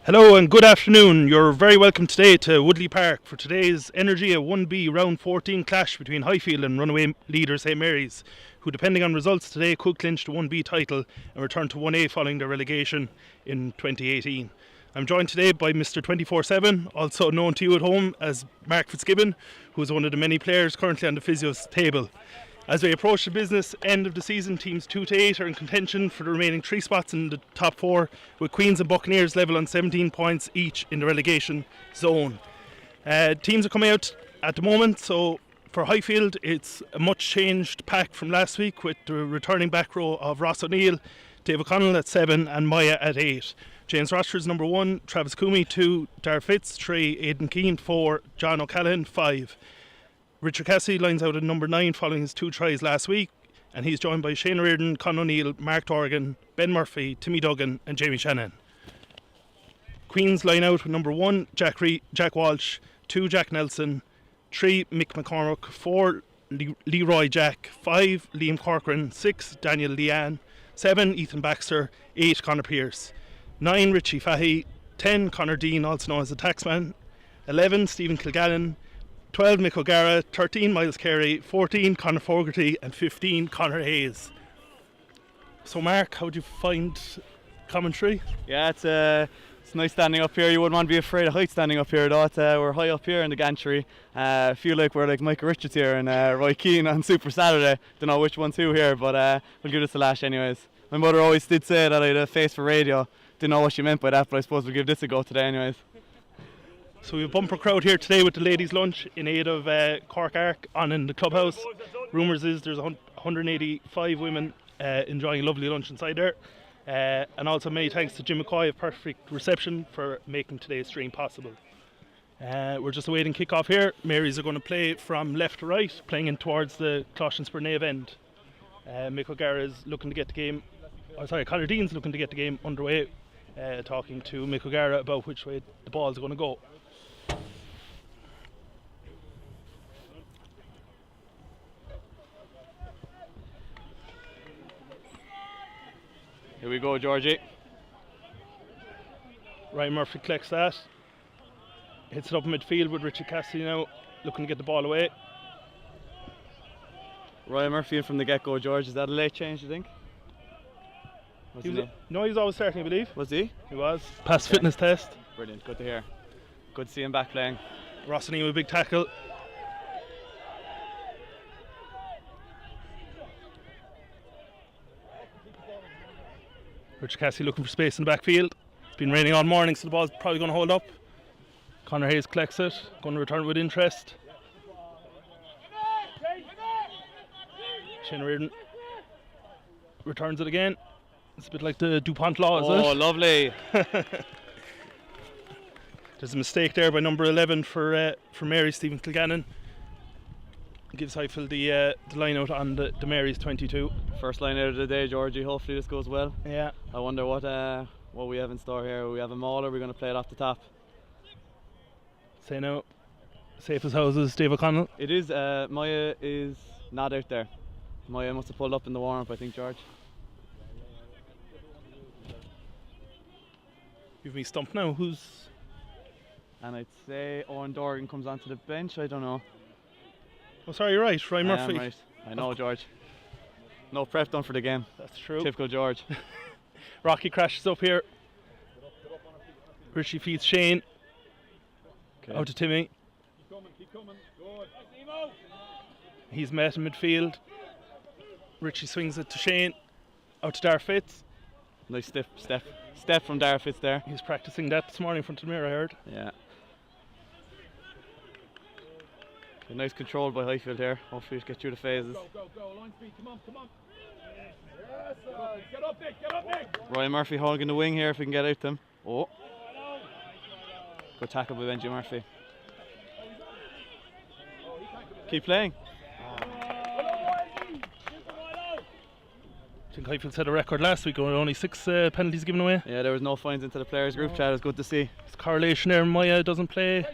Hello and good afternoon. You're very welcome today to Woodley Park for today's Energy 1B Round 14 clash between Highfield and runaway leader St Mary's, who depending on results today could clinch the 1B title and return to 1A following their relegation in 2018. I'm joined today by Mr 24/7, also known to you at home as Mark Fitzgibbon, who is one of the many players currently on the physio's table. As we approach the business end of the season, teams 2 to 8 are in contention for the remaining 3 spots in the top 4, with Queens and Buccaneers level on 17 points each in the relegation zone. Teams are coming out at the moment, so for Highfield it's a much changed pack from last week, with the returning back row of Ross O'Neill, Dave O'Connell at 7 and Maya at 8. James Rochford's number 1, Travis Coomey 2, Dar Fitz 3, Aidan Keane 4, John O'Callaghan 5. Richard Cassidy lines out at number 9 following his 2 tries last week, and he's joined by Shane Reardon, Con O'Neill, Mark Dorgan, Ben Murphy, Timmy Duggan and Jamie Shannon. Queens line out with number 1 Jack Walsh, 2 Jack Nelson, 3 Mick McCormick, 4 Leroy Jack, 5 Liam Corcoran, 6 Daniel Leanne, 7 Ethan Baxter, 8 Conor Pearce, 9 Richie Fahey, 10 Conor Dean, also known as the Taxman, 11 Stephen Kilgallen, 12 Mick O'Gara, 13 Miles Carey, 14 Conor Fogarty and 15 Conor Hayes. So Mark, how do you find commentary? Yeah, it's nice standing up here. You wouldn't want to be afraid of height standing up here though. We're high up here in the gantry. I feel like we're like Michael Richards here and Roy Keane on Super Saturday. Don't know which one's who here, but we'll give this a lash anyways. My mother always did say that I had a face for radio. Didn't know what she meant by that, but I suppose we'll give this a go today anyways. So we have a bumper crowd here today with the ladies' lunch in aid of Cork Arc on in the clubhouse. Rumours is there's 185 women enjoying a lovely lunch inside there. And also many thanks to Jim McCoy of Perfect Reception for making today's stream possible. We're just awaiting kick-off here. Marys are going to play from left to right, playing in towards the Closhensper Nave end. Mick O'Gara is looking to get the game, Conor Dean's looking to get the game underway, talking to Mick O'Gara about which way the ball's going to go. Here we go, Georgie. Ryan Murphy collects that. Hits it up in midfield with Richard Cassidy now, looking to get the ball away. Ryan Murphy in from the get-go, George. Is that a late change, you think? No, he was always starting, I believe. Was he? He was. Passed fitness test. Brilliant, good to hear. Good to see him back playing. Ross O'Neill with a big tackle. Richard Cassidy looking for space in the backfield. It's been raining all morning, so the ball's probably going to hold up. Conor Hayes collects it, going to return it with interest. Shane Reardon returns it again. It's a bit like the DuPont law, is it? Oh, lovely. There's a mistake there by number 11 for Mary, Stephen Kilgannon. Gives Highfield the line out on the Mary's 22. First line out of the day, Georgie. Hopefully this goes well. Yeah. I wonder what we have in store here. We have a maul, or we're going to play it off the top. Say no. Safe as houses, Dave O'Connell. It is. Maya is not out there. Maya must have pulled up in the warm-up, I think, George. You've me stumped now. Who's? And I'd say Owen Dorgan comes onto the bench. I don't know. Oh, sorry, you're right. Ryan Murphy. Right. I know, George. No prep done for the game. That's true. Typical George. Rocky crashes up here. Richie feeds Shane. Okay. Out to Timmy. Keep coming. Good. He's met in midfield. Richie swings it to Shane. Out to Dar Fitz. Nice step from Dar Fitz there. He's practicing that this morning in front of the mirror, I heard. Yeah. A nice control by Highfield here. Hopefully get through the phases. Go. Line speed. Come on. Yes, get up, Nick. Ryan Murphy hogging the wing here if we can get out them. Oh. Good tackle by Benji Murphy. Keep playing. I think Highfield set a record last week, only 6 penalties given away. Yeah, there was no fines into the players group chat. It was good to see. It's correlation there. Maya doesn't play.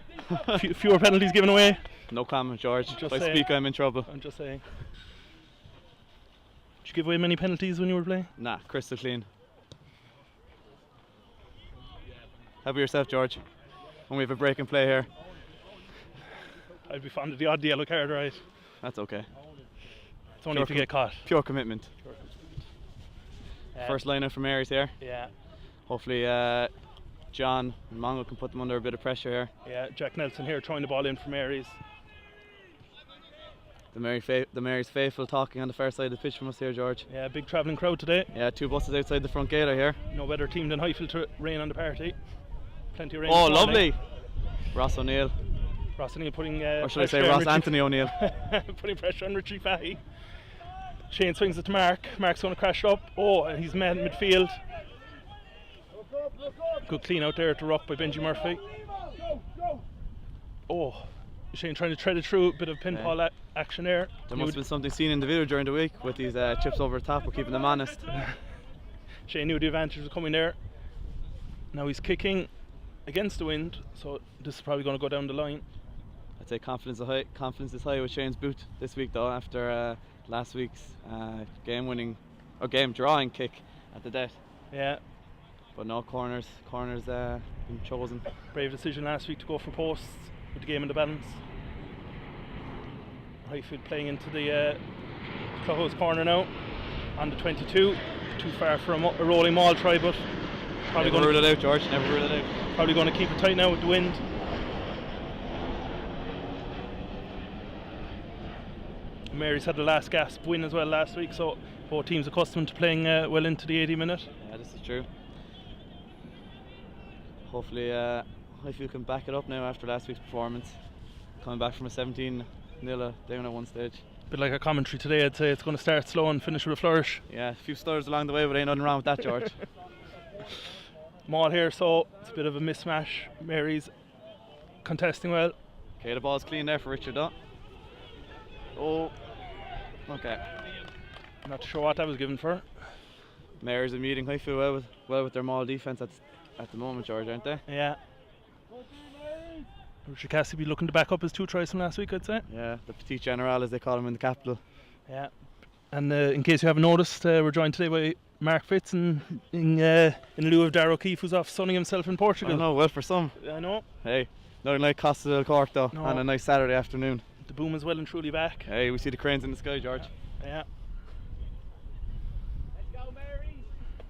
Fewer penalties given away. No comment, George. If I saying. speak, I'm in trouble. I'm just saying. Did you give away many penalties when you were playing? Nah, crystal clean. How about yourself, George? When we have a break and play here. I'd be fond of the odd yellow card, right? That's okay. It's only if you get caught. Pure commitment. First line out from Mary's here. Yeah. Hopefully John and Mongo can put them under a bit of pressure here. Yeah, Jack Nelson here throwing the ball in for Mary's. The Mary's faithful talking on the far side of the pitch from us here, George. Yeah, big travelling crowd today. Yeah, 2 buses outside the front gate are here. No better team than Highfield to rain on the party. Plenty of rain. Oh, lovely! Ross O'Neill. Ross O'Neill putting... or should I say Ross Anthony O'Neill. putting pressure on Richie Fahey. Shane swings it to Mark. Mark's going to crash up. Oh, and he's met in midfield. Good clean out there to Ruck by Benji Murphy. Oh, Shane trying to thread it through. A bit of pinball action there. There must have been something seen in the video during the week with these chips over the top. We're keeping them honest. Shane knew the advantage was coming there. Now he's kicking against the wind, so this is probably going to go down the line. I'd say confidence is high with Shane's boot this week, though, after last week's game drawing kick at the death. Yeah. But no corners been chosen. Brave decision last week to go for posts with the game in the balance. Highfield playing into the Clubhouse corner now on the 22. Too far for a rolling maul try, but probably Never rule it out, George. Never rule it out. Probably going to keep it tight now with the wind. Mary's had the last gasp win as well last week, so both teams accustomed to playing well into the 80 minute. Yeah, this is true. Hopefully Highfield can back it up now after last week's performance. Coming back from a 17-0 down at one stage. Bit like a commentary today, I'd say it's going to start slow and finish with a flourish. Yeah, a few stutters along the way, but ain't nothing wrong with that, George. Maul here, so it's a bit of a mismatch. Mary's contesting well. Okay, the ball's clean there for Richard, though. Oh, okay. Not sure what that was given for. Mary's are meeting Highfield well with their maul defence at the moment, George, aren't they? Yeah. Richard Cassidy be looking to back up his 2 tries from last week, I'd say. Yeah, the Petit General, as they call him in the capital. Yeah. And in case you haven't noticed, we're joined today by Mark Fitz in lieu of Darragh O'Keefe, who's off sunning himself in Portugal. I know, well for some. I know. Hey, nothing like Costa del Cork though, No. on a nice Saturday afternoon. The boom is well and truly back. Hey, we see the cranes in the sky, George. Yeah.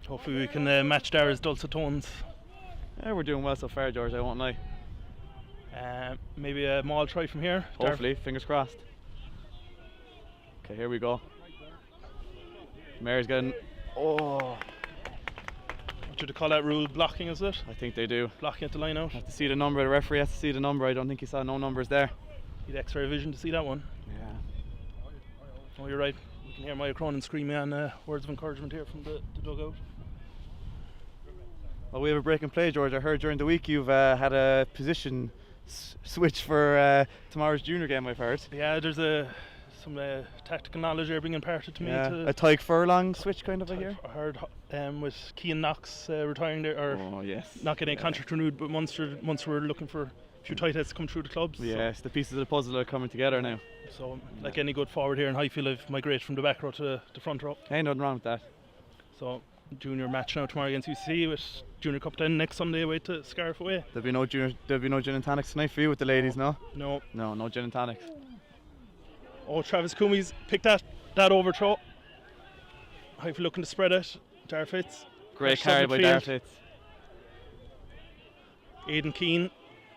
Hopefully we can match Darragh's dulcet tones. Yeah, we're doing well so far, George, I won't lie. Maybe a maul try from here. Hopefully, fingers crossed. Okay, here we go. Mary's getting... Oh, What should they call that rule? Blocking, is it? I think they do. Blocking at the line out. Have to see the number, the referee has to see the number. I don't think he saw no numbers there. Need X-ray vision to see that one. Yeah. Oh, you're right. We can hear Maya Cronin screaming on words of encouragement here from the dugout. Well, we have a break and play, George. I heard during the week you've had a position switch for tomorrow's junior game, I've heard. Yeah, there's some tactical knowledge there being imparted to me. A Tyke Furlong switch kind of, I hear. I heard with Cian Knox retiring there, or not getting a contract renewed, but Munster were looking for a few tight heads to come through the clubs. Yes, the pieces of the puzzle are coming together now. So, like any good forward here in Highfield, I've migrated from the back row to the front row. Hey, nothing wrong with that. So, junior match now tomorrow against UC, with Junior Cup then next Sunday away to Scariff away. There'll be no gin and tonics tonight for you with the ladies, no? No gin and tonics. Oh, Travis Coomey's picked that overthrow. Highfield looking to spread it. Dar Fitz. Great carry by Dar Fitz. Aidan Keane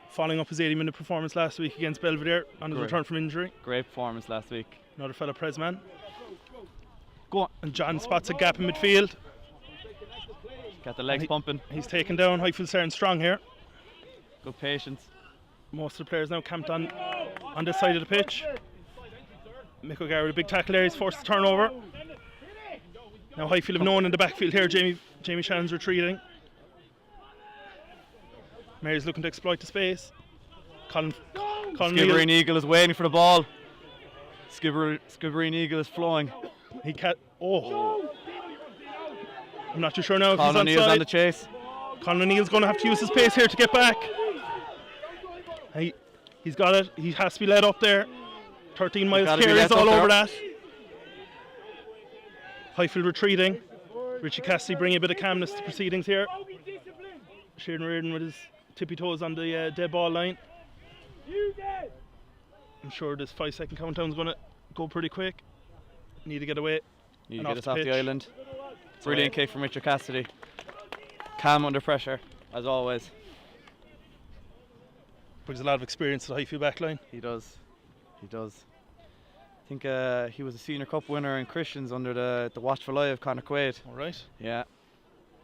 following up his 80-minute performance last week against Belvedere on his return from injury. Great performance last week. Another fellow Prez man. Go on. And John spots a gap in midfield. Got the legs pumping. He's taken down. Highfield starting strong here. Good patience. Most of the players now camped on this side of the pitch. Mick O'Gara with a big tackle there. He's forced to turnover. Now Highfield have known in the backfield here. Jamie Shannon's retreating. Mary's looking to exploit the space. Colin Skibbereen Eagle is waiting for the ball. Skibbereen Eagle is flowing. I'm not too sure now if Colin he's O'Neill's on the chase. Colin O'Neill's going to have to use his pace here to get back. He's got it. He has to be led up there. 13 miles carries all over that. Highfield retreating. Richie Cassidy bringing a bit of calmness to proceedings here. Sheridan Reardon with his tippy toes on the dead ball line. I'm sure this 5-second countdown is going to go pretty quick. Need to get away. Need to and get us off pitch. the island. Brilliant kick from Richard Cassidy. Calm under pressure, as always. Brings a lot of experience to the Highfield back line. He does. He does. I think he was a Senior Cup winner in Christians under the watchful eye of Conor Quaid. All right. Yeah.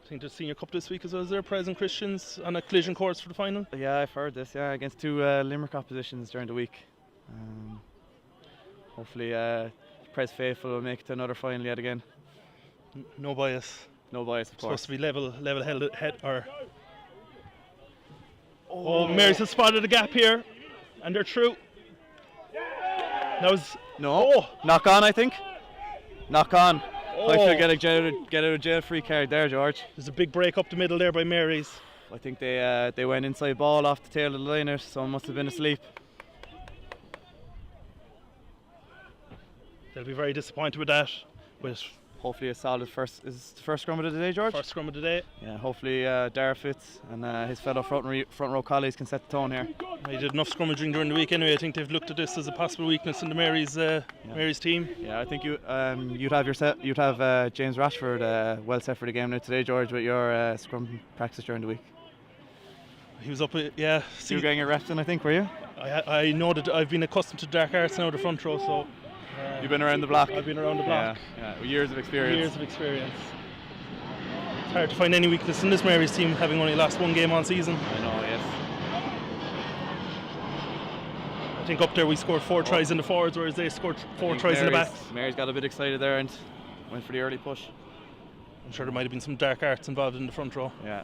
I think there's Senior Cup this week as well. Is there Present Christians on a collision course for the final? Yeah, I've heard this. Yeah, against two Limerick oppositions during the week. Hopefully, Pres Faithful will make it to another final yet again. No bias. No bias, of course. Supposed to be level head or. Oh, Mary's has spotted a gap here, and they're through. That was knock on, I think. Knock on. Oh. I should get out of jail free card there, George. There's a big break up the middle there by Mary's. I think they went inside ball off the tail of the liner. Someone must have been asleep. They'll be very disappointed with that. With Hopefully a solid first scrum of the day, George. first scrum of the day. Yeah, hopefully Dara Fitz and his fellow front row colleagues can set the tone here. They did enough scrummaging during the week anyway. I think they've looked at this as a possible weakness in the Mary's team. Yeah, I think you'd have James Rashford well set for the game now today, George, with your scrum practice during the week. He was up, You were getting a reps in, I think, were you? I know that I've been accustomed to dark arts now, the front row, so. You've been around the block. I've been around the block. Yeah, years of experience. Years of experience. It's hard to find any weakness in this Mary's team, having only lost one game all season. I know, yes. I think up there we scored 4 tries in the forwards, whereas they scored 4 tries in the backs. Mary's got a bit excited there and went for the early push. I'm sure there might have been some dark arts involved in the front row. Yeah.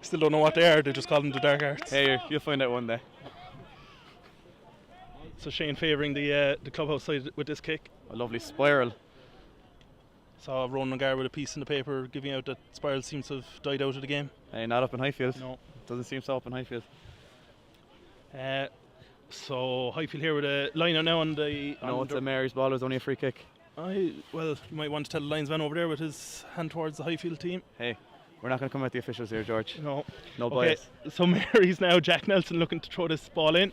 Still don't know what they are, they just call them the dark arts. Hey, you'll find out one day. So Shane favouring the clubhouse side with this kick. A lovely spiral. Saw Ronan Gar with a piece in the paper giving out that spiral seems to have died out of the game. Hey, not up in Highfield. No. Doesn't seem so up in Highfield. So Highfield here with a line out now on the. No, it's a Mary's ball. It was only a free kick. Well, you might want to tell the linesman over there with his hand towards the Highfield team. Hey, we're not going to come at the officials here, George. No. No bias. So Mary's now Jack Nelson looking to throw this ball in.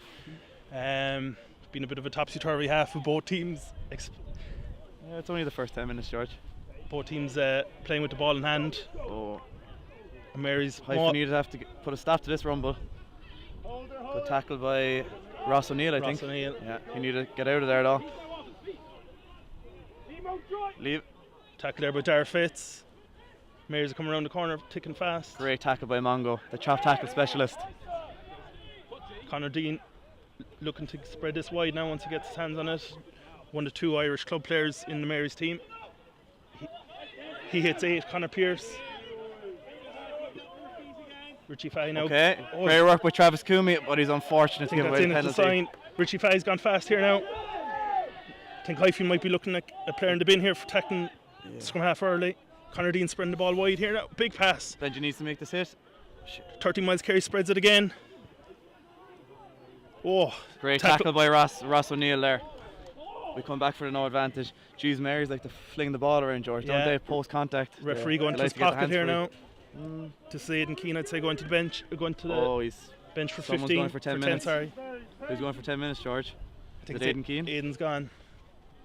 Been a bit of a topsy-turvy half of both teams. Yeah, it's only the first 10 minutes, George. Both teams playing with the ball in hand. Oh. And Mary's. Highfield needed to have to put a stop to this rumble. Good tackle by Ross O'Neill, I think. O'Neill. Yeah, he needed to get out of there though. Leave. Tackle there by Dara Fitz. Mary's coming around the corner, ticking fast. Great tackle by Mongo, the chop tackle specialist. Conor Dean looking to spread this wide now once he gets his hands on it. One of the 2 Irish club players in the Mary's team. He hits 8, Conor Pearce. Richie Fay now. Okay, great work by Travis Coomey, but he's unfortunate to give away the penalty. Richie Fay's gone fast here now. I think Highfield might be looking at a player in the bin here for tackling scrum half early. Conor Dean spreading the ball wide here now. Big pass. Benji needs to make this hit. 13 miles carry, spreads it again. Oh, great tackle by Ross O'Neill there. We come back for the no advantage. Jeez, Mary's like to fling the ball around, George, don't they? Post contact. Referee going to his pocket here now. To Slade and Keane, I'd say going to the bench, going to the bench for 15. Going for 10 minutes. Sorry. Who's going for 10 minutes, George? I think it's Aidan Keane. Aidan's gone.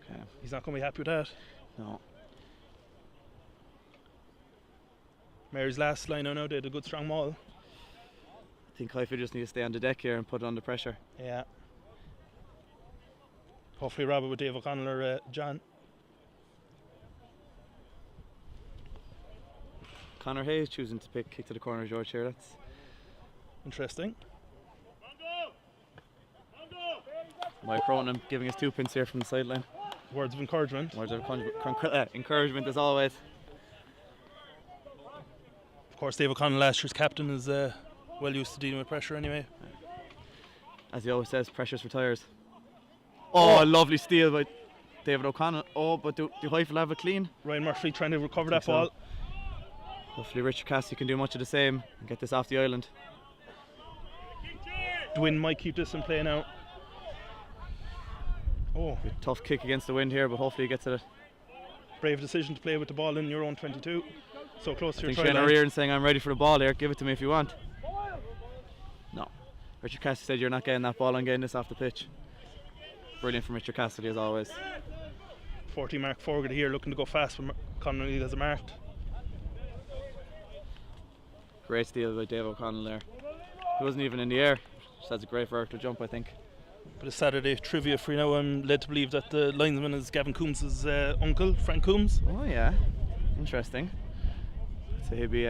Okay. He's not going to be happy with that. No. Mary's last line now, they had a good strong maul. I think Highfield just need to stay on the deck here and put it under pressure. Yeah. Hopefully Robert with Dave O'Connell or John. Conor Hayes choosing to pick kick to the corner, George, here. That's interesting. Mike Cronin giving us 2 pins here from the sideline. Words of encouragement. Words of encouragement as always. Of course, Dave O'Connell, last year's captain, is well used to dealing with pressure anyway. As he always says, pressure's for tires. Oh, a lovely steal by David O'Connell. Oh, but do Highfield have a clean? Ryan Murphy trying to recover that ball. Hopefully Richard Cassidy can do much of the same and get this off the island. Dwin might keep this in play now. Oh, tough kick against the wind here, but hopefully he gets it. Brave decision to play with the ball in your own 22. So close I to your think try Shane line. O'Riordan saying, I'm ready for the ball here, give it to me if you want. No. Richard Cassidy said, you're not getting that ball, I'm getting this off the pitch. Brilliant from Richard Cassidy as always. 40 mark forward here, looking to go fast, but Conor O'Neill has a marked. Great steal by Dave O'Connell there. He wasn't even in the air. Just has a great vertical jump, I think. But it's Saturday trivia for you now. I'm led to believe that the linesman is Gavin Coombs' uncle, Frank Coombs. Oh yeah, interesting. So he'd be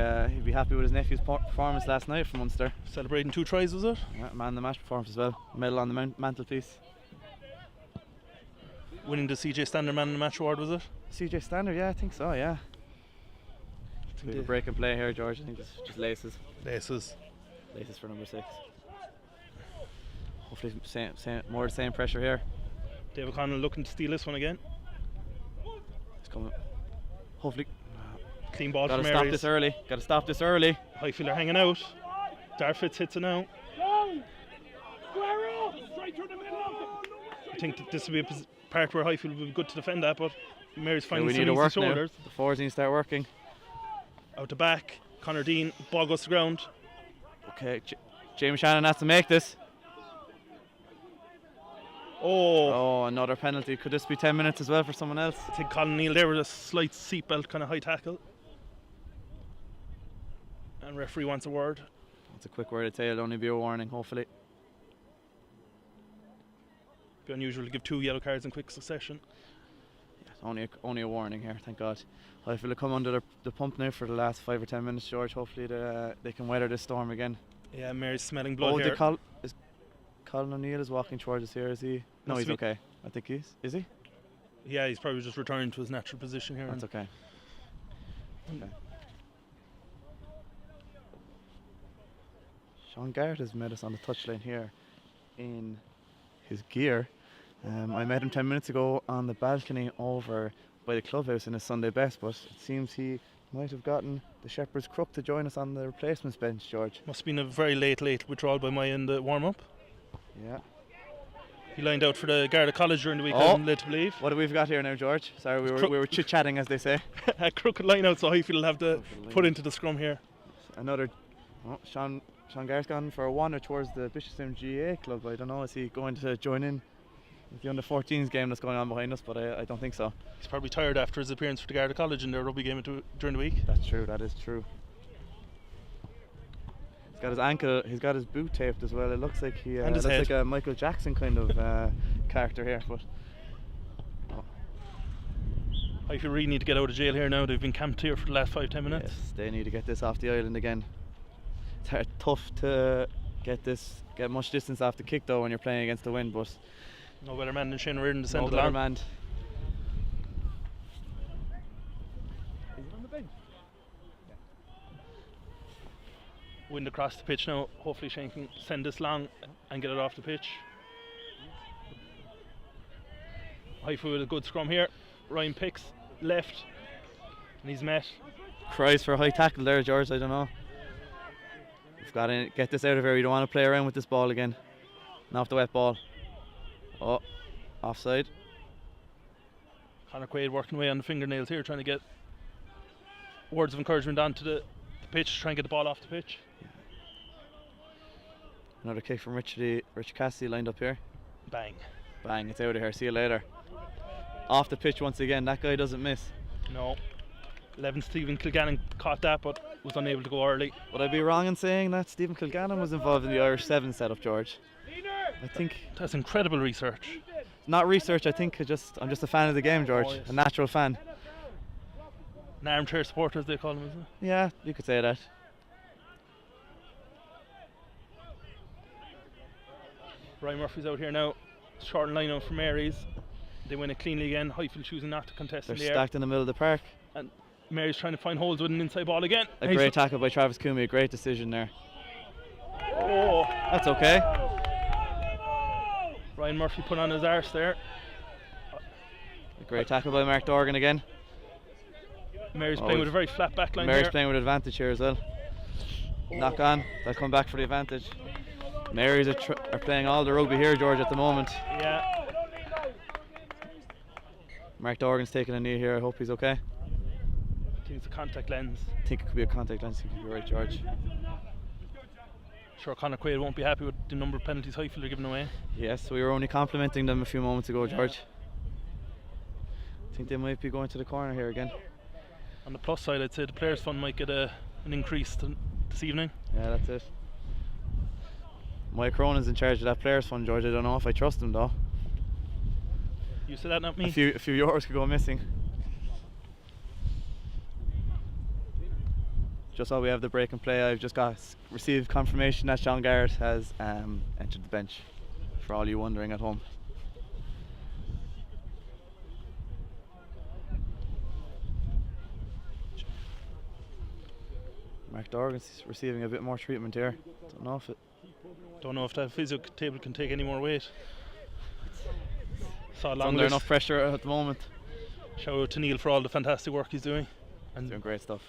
happy with his nephew's performance last night for Munster. Celebrating 2 tries, was it? Yeah, man of the match performance as well. Medal on the mantelpiece. Winning the CJ Standard Man of the Match award, was it? CJ Standard, yeah, I think so, yeah. We have a break and play here, George. I think just laces. Laces. Laces for number 6. Hopefully more of the same pressure here. Dave O'Connell looking to steal this one again. It's coming. Hopefully. Clean ball Gotta from stop Aries. this early. Gotta stop this early. Highfield are hanging out. Darfitz hits it now. Square up! Straight through the middle of them! I think that this will be a part where Highfield will be good to defend that, but Mary's Yeah, finding we some need to easy work now. shoulders. The forwards need to start working. Out the back, Conor Dean, ball goes to ground. Okay, James Shannon has to make this. Oh, another penalty. Could this be 10 minutes as well for someone else? I think Colin Neal there with a slight seatbelt kind of high tackle. And referee wants a word. It's a quick word to say. It'll only be a warning, hopefully. Be unusual to give 2 yellow cards in quick succession. Yeah, only a warning here, thank God. I feel to come under the pump now for the last 5 or 10 minutes, George. Hopefully they can weather this storm again. Yeah, Mary's smelling blood here. Is Colin O'Neill is walking towards us here, is he? No, he's okay. I think he's. Is he? Yeah, he's probably just returning to his natural position here. That's okay. Okay. Sean Garrett has met us on the touchline here in his gear. I met him 10 minutes ago on the balcony over by the clubhouse in his Sunday best, but it seems he might have gotten the Shepherd's Crook to join us on the replacements bench, George. Must have been a very late withdrawal by Maya in the warm-up. Yeah. He lined out for the Garda College during the week, I'm led to believe. What have we got here now, George? Sorry, we were chit-chatting, as they say. A crooked line out, so Highfield will have to put into the scrum here. Another... Oh, Sean Garrett's gone for a wander towards the Bishopstown GA club. I don't know, is he going to join in with the under-14s game that's going on behind us, but I don't think so. He's probably tired after his appearance for the Garda College in their rugby game during the week. That's true, that is true. He's got his ankle, he's got his boot taped as well. It looks like he And his looks head. like a Michael Jackson kind of character here, but... Highfield really need to get out of jail here now. They've been camped here for the last 5-10 minutes. Yes, they need to get this off the island again. It's tough to get much distance off the kick though when you're playing against the wind, but No better man than Shane Reardon to send no it better along. man. Is he on the bench? Wind across the pitch now. Hopefully Shane can send this long and get it off the pitch. Highfield with a good scrum here. Ryan picks left and he's met. Cries for a high tackle there, George. I don't know. We've got to get this out of here. You don't want to play around with this ball again. Not off the wet ball. Oh, offside. Conor Quaid working away on the fingernails here, trying to get words of encouragement onto the pitch, trying to get the ball off the pitch. Another kick from Rich Cassidy lined up here. Bang. Bang, it's out of here. See you later. Off the pitch once again. That guy doesn't miss. No. 11 Stephen Kilgannon caught that but was unable to go early. Would I be wrong in saying that Stephen Kilgannon was involved in the Irish 7 setup, George? I think That's incredible research. not research. I think I'm just a fan of the game, George. Oh, yes. A natural fan. An armchair supporter as they call him, isn't it? Yeah, you could say that. Ryan Murphy's out here now. Short line out from Mary's. They win it cleanly again. Highfield choosing not to contest They're in the air. stacked in the middle of the park. And Mary's trying to find holes with an inside ball again. A And he's- great tackle by Travis Coomey. A great decision there. Oh, That's okay. Ryan Murphy put on his arse there. A great tackle by Mark Dorgan again. Mary's Oh, playing with a very flat back line Mary's there. playing with advantage here as well. Knock on. They'll come back for the advantage. Mary's are playing all the rugby here, George, at the moment. Yeah. Mark Dorgan's taking a knee here. I hope he's okay. think it's a contact lens. I think it could be a contact lens. I think you're right, George. Sure, Conor Quaid won't be happy with the number of penalties Highfield are giving away. Yes, we were only complimenting them a few moments ago, George. I think they might be going to the corner here again. On the plus side, I'd say the Players Fund might get an increase this evening. Yeah, that's it. Mike Cronin's in charge of that Players Fund, George. I don't know if I trust him though. You said that, not me. A few euros could go missing. Just while we have the break and play, I've just received confirmation that Sean Garrett has entered the bench, for all you wondering at home. Mark Dorgan's receiving a bit more treatment here. Don't know if that physio table can take any more weight. Saw long Under list. enough pressure at the moment. Shout out to Neil for all the fantastic work he's doing. And doing great stuff.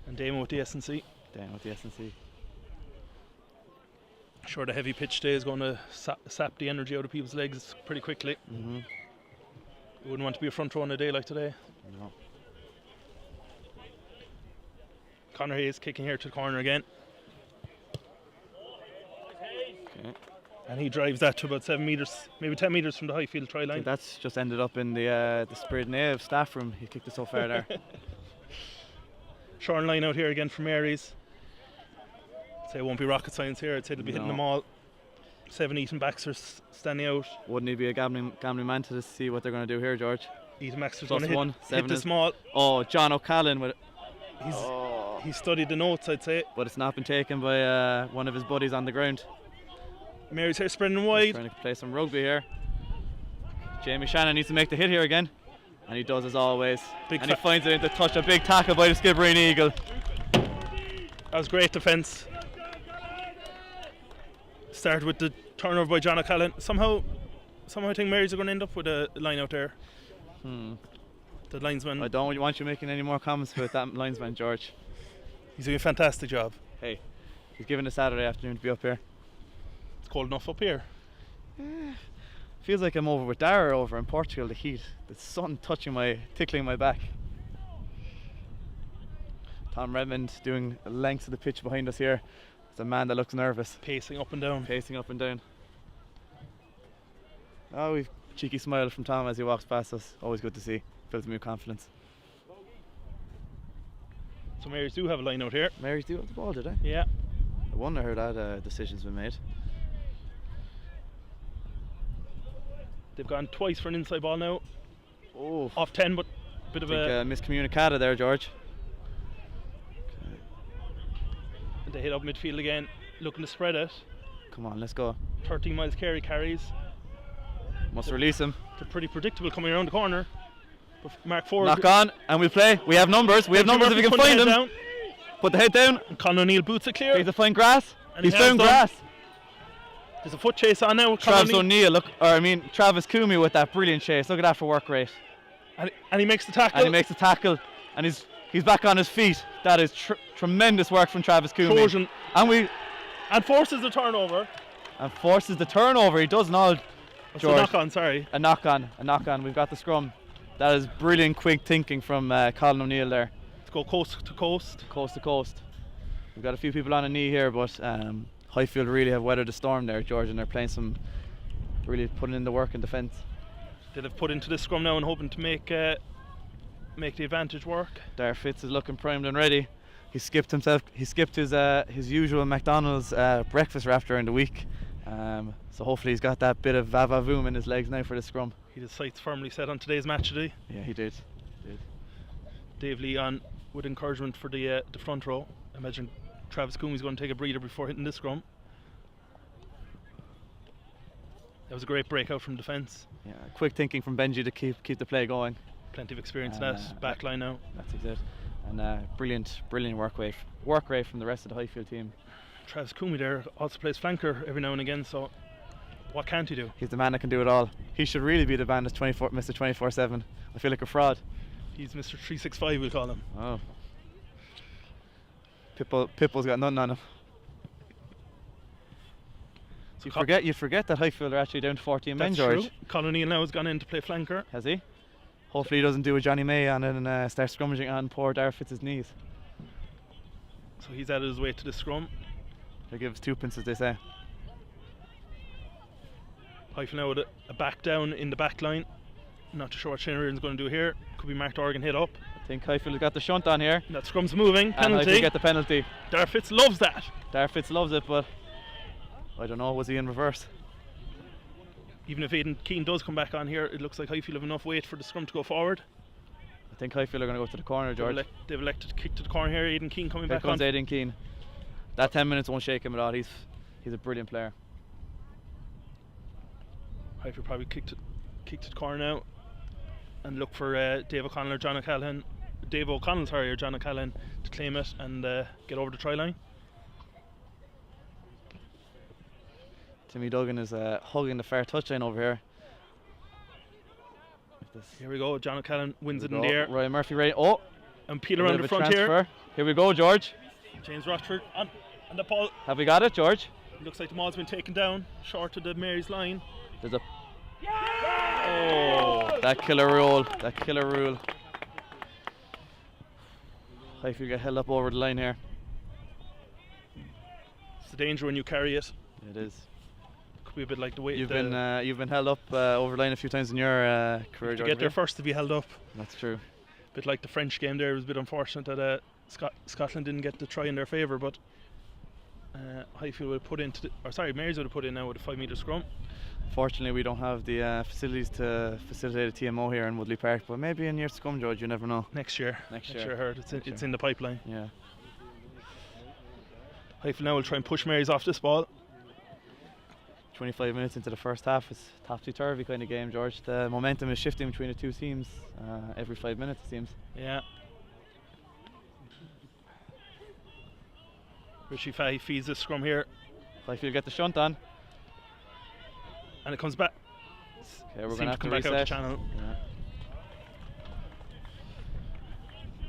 And Damon with the S&C. Sure, the heavy pitch today is going to sap the energy out of people's legs pretty quickly. Mm-hmm. You wouldn't want to be a front row on a day like today. No. Conor Hayes kicking here to the corner again. Okay. And he drives that to about 7 metres, maybe 10 metres from the Highfield try line. That's just ended up in the Spirit Nave staff room. He kicked it so far there. Short line out here again from Mary's. I'd say it won't be rocket science here. I'd say they'll be hitting them all. 7 Eaton Baxter's standing out. Wouldn't he be a gambling man to see what they're going to do here, George? Eaton Baxter's Plus going to one, hit the small. Oh, John O'Callaghan with it. He studied the notes, I'd say. But it's not been taken by one of his buddies on the ground. Mary's here spreading wide. He's trying to play some rugby here. Jamie Shannon needs to make the hit here again. And he does as always. He finds it into touch. A big tackle by the Skibbereen Eagle. That was great defence. Started with the turnover by John O'Callaghan. Somehow I think Mary's are going to end up with a line out there. The linesman. I don't want you making any more comments about that linesman, George. He's doing a fantastic job. Hey, he's given a Saturday afternoon to be up here. It's cold enough up here. Feels like I'm over with Dara over in Portugal, the heat. The sun tickling my back. Tom Redmond doing lengths of the pitch behind us here. It's a man that looks nervous. Pacing up and down. Oh, we've a cheeky smile from Tom as he walks past us. Always good to see. Fills me with confidence. So Mary's do have a line out here. Mary's do have the ball, did they? Yeah. I wonder how that decision's been made. They've gone twice for an inside ball now. Oh, off 10, but bit of a miscommunicata there, George. They hit up midfield again, looking to spread it. Come on, let's go. 13 miles Carey carries. Must release him. They're pretty predictable coming around the corner. But Mark Ford. Knock on, and we'll play. We have numbers. We have numbers if we can find them. Down. Put the head down. And Conor O'Neill boots it clear. He's to find grass. He's found grass. There's a foot chase on now. Travis Travis Coomey with that brilliant chase. Look at that for work rate. And he makes the tackle. And he's back on his feet. That is tremendous work from Travis Coomey. Trojan. And forces the turnover. He does an all. George. A knock on, sorry. A knock on. We've got the scrum. That is brilliant, quick thinking from Colin O'Neill there. Let's go coast to coast. Coast to coast. We've got a few people on a knee here, but Highfield really have weathered the storm there, George, and they're playing really putting in the work in defence. They'll have put into the scrum now and hoping to make the advantage work. Dar Fitz is looking primed and ready. He skipped his usual McDonald's breakfast wrap during the week. So hopefully he's got that bit of va-va-voom in his legs now for the scrum. He had his sights firmly set on today's match today. Yeah, he did. Dave Lee on with encouragement for the front row. I imagine Travis Coomey's going to take a breather before hitting this scrum. That was a great breakout from defence. Yeah, quick thinking from Benji to keep the play going. Plenty of experience in that back line now. That's it. And brilliant work rate from the rest of the Highfield team. Travis Coomey there also plays flanker every now and again, so what can't he do? He's the man that can do it all. He should really be the band as Mr. 24/7. I feel like a fraud. He's Mr. 365, we'll call him. Oh. Pipple's got nothing on him. So you forget that Highfield are actually down to 14 men, George. True. Colin O'Neill now has gone in to play flanker. Has he? Hopefully he doesn't do a Johnny May and then start scrummaging on poor Darragh Fitz's knees. So he's out of his way to the scrum. They give us twopence, as they say. Highfield now with a back down in the back line. Not too sure what Shane Reardon's going to do here. Could be Mark Dorgan hit up. I think Highfield has got the shunt on here. That scrum's moving. And Highfield Penalty. get the penalty. Darragh Fitz loves that. Darragh Fitz loves it, but I don't know, was he in reverse? Even if Aidan Keane does come back on here, it looks like Highfield have enough weight for the scrum to go forward. I think Highfield are going to go to the corner, George. They've elected to kick to the corner here. Aidan Keane coming Here back comes on. Aidan Keane. That 10 minutes won't shake him at all. He's a brilliant player. Highfield probably kick to the corner now and look for Dave O'Connell or John O'Callaghan. Dave O'Connell, sorry, or John O'Callaghan to claim it and get over the try line. Timmy Duggan is hugging the far touchline over here. Here we go. John O'Callaghan wins it in the air. Ryan Murphy right. Oh! And Peel around the front transfer. here. Here we go, George. James Rochford on the ball. Have we got it, George? Looks like the maul's been taken down, short of the Mary's line. There's a... Oh! That killer rule. That killer rule. Highfield get held up over the line here. It's the danger when you carry it. It is. Could be a bit like the way You've been held up over the line a few times in your career, to George. get there first to be held up. That's true. A bit like the French game there. It was a bit unfortunate that Scotland didn't get the try in their favour, but Highfield would have put into Mary's would have put in now with a 5 metre scrum. Fortunately, we don't have the facilities to facilitate a TMO here in Woodley Park, but maybe in years to come, George, you never know. Next year. Next year. I heard it's in the pipeline. Yeah. Highfield now will try and push Mary's off this ball. 25 minutes into the first half, it's topsy-turvy kind of game, George. The momentum is shifting between the two teams every 5 minutes, it seems. Yeah. Richie Fahey feeds this scrum here. Highfield get the shunt on. And it comes back. Okay, we're going to have to come back out the reset. channel. Yeah.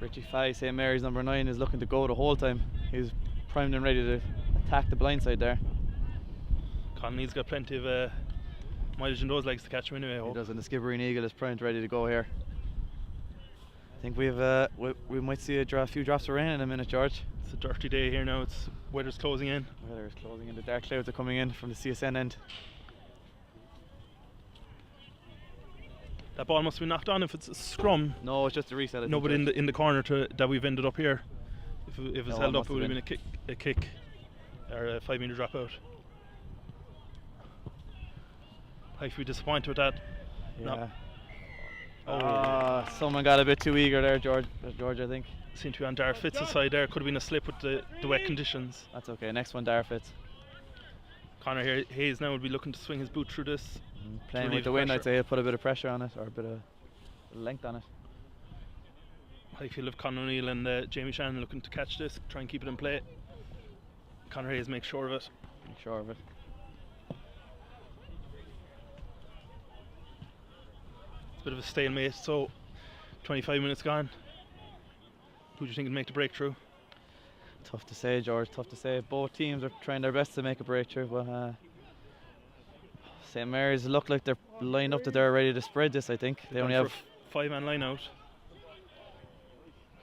Richie Fahey, St Mary's number 9, is looking to go the whole time. He's primed and ready to attack the blind side there. Connolly's got plenty of mileage in those legs to catch him anyway. I He hope. does, and the Skibbereen Eagle is primed ready to go here. I think we might see a few drops of rain in a minute, George. It's a dirty day here now. It's weather's closing in. Weather is closing in. The dark clouds are coming in from the CSN end. That ball must be knocked on if it's a scrum. No, it's just a reset. I No, think, but George. in the corner that we've ended up here. If it's No, held it up, must it would have have been a kick or a 5 metre dropout. Highfield disappointed with that. Yeah. No. Someone got a bit too eager there, George. I think. Seemed to be on Darragh Fitz's side there. Could have been a slip with the wet conditions. That's okay. Next one, Darragh Fitz. Connor Hayes now will be looking to swing his boot through this. Playing relieve with the the wind, pressure. I'd say he'll put a bit of pressure on it, or a bit of length on it. Highfield of Conor O'Neill and Jamie Shannon looking to catch this, try and keep it in play. Connor Hayes makes sure of it. Make sure of it. It's a bit of a stalemate, so 25 minutes gone. Who do you think will make the breakthrough? Tough to say, George. Tough to say. Both teams are trying their best to make a breakthrough, but St Mary's look like they're lined up that they're ready to spread this. I think they only have 5-man line out.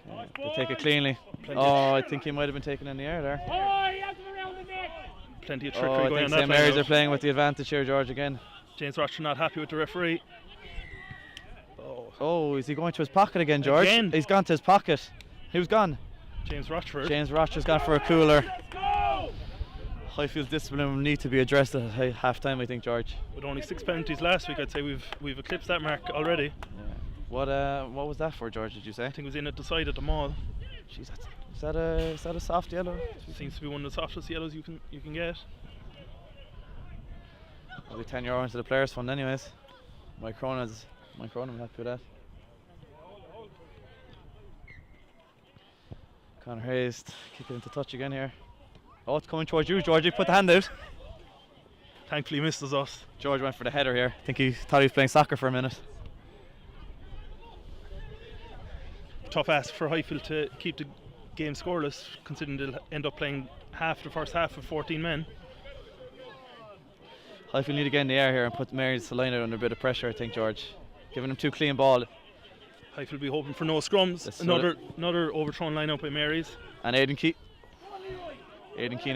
they take it cleanly. I think he might have been taken in the air there. Plenty of trickery I going on think that St Mary's line are out. playing with the advantage here, George, again. James Rocher not happy with the referee. Oh, is he going to his pocket again, George? Again? He's gone to his pocket. Who's gone? James Rochford. James Rocher's gone for a cooler. Highfield's discipline will need to be addressed at half time, I think, George. With only 6 penalties last week, I'd say we've eclipsed that mark already. Yeah. What was that for, George? Did you say? I think it was in at the side at the mall. Jeez, is that a soft yellow? Seems to be one of the softest yellows you can get. I'll be €10 into the players' fund, anyways. Mike Cronin's happy with that. Connor Hayes kick it into touch again here. Oh, it's coming towards you, George. You put the hand out. Thankfully misses us. George went for the header here. I think he thought he was playing soccer for a minute. Tough ask for Highfield to keep the game scoreless, considering they'll end up playing half the first half of 14 men. Highfield need to get in the air here and put Mary's line out under a bit of pressure, I think, George. Giving them too clean ball. Highfield will be hoping for no scrums. That's Another overthrown line out by Mary's. And Aidan Keane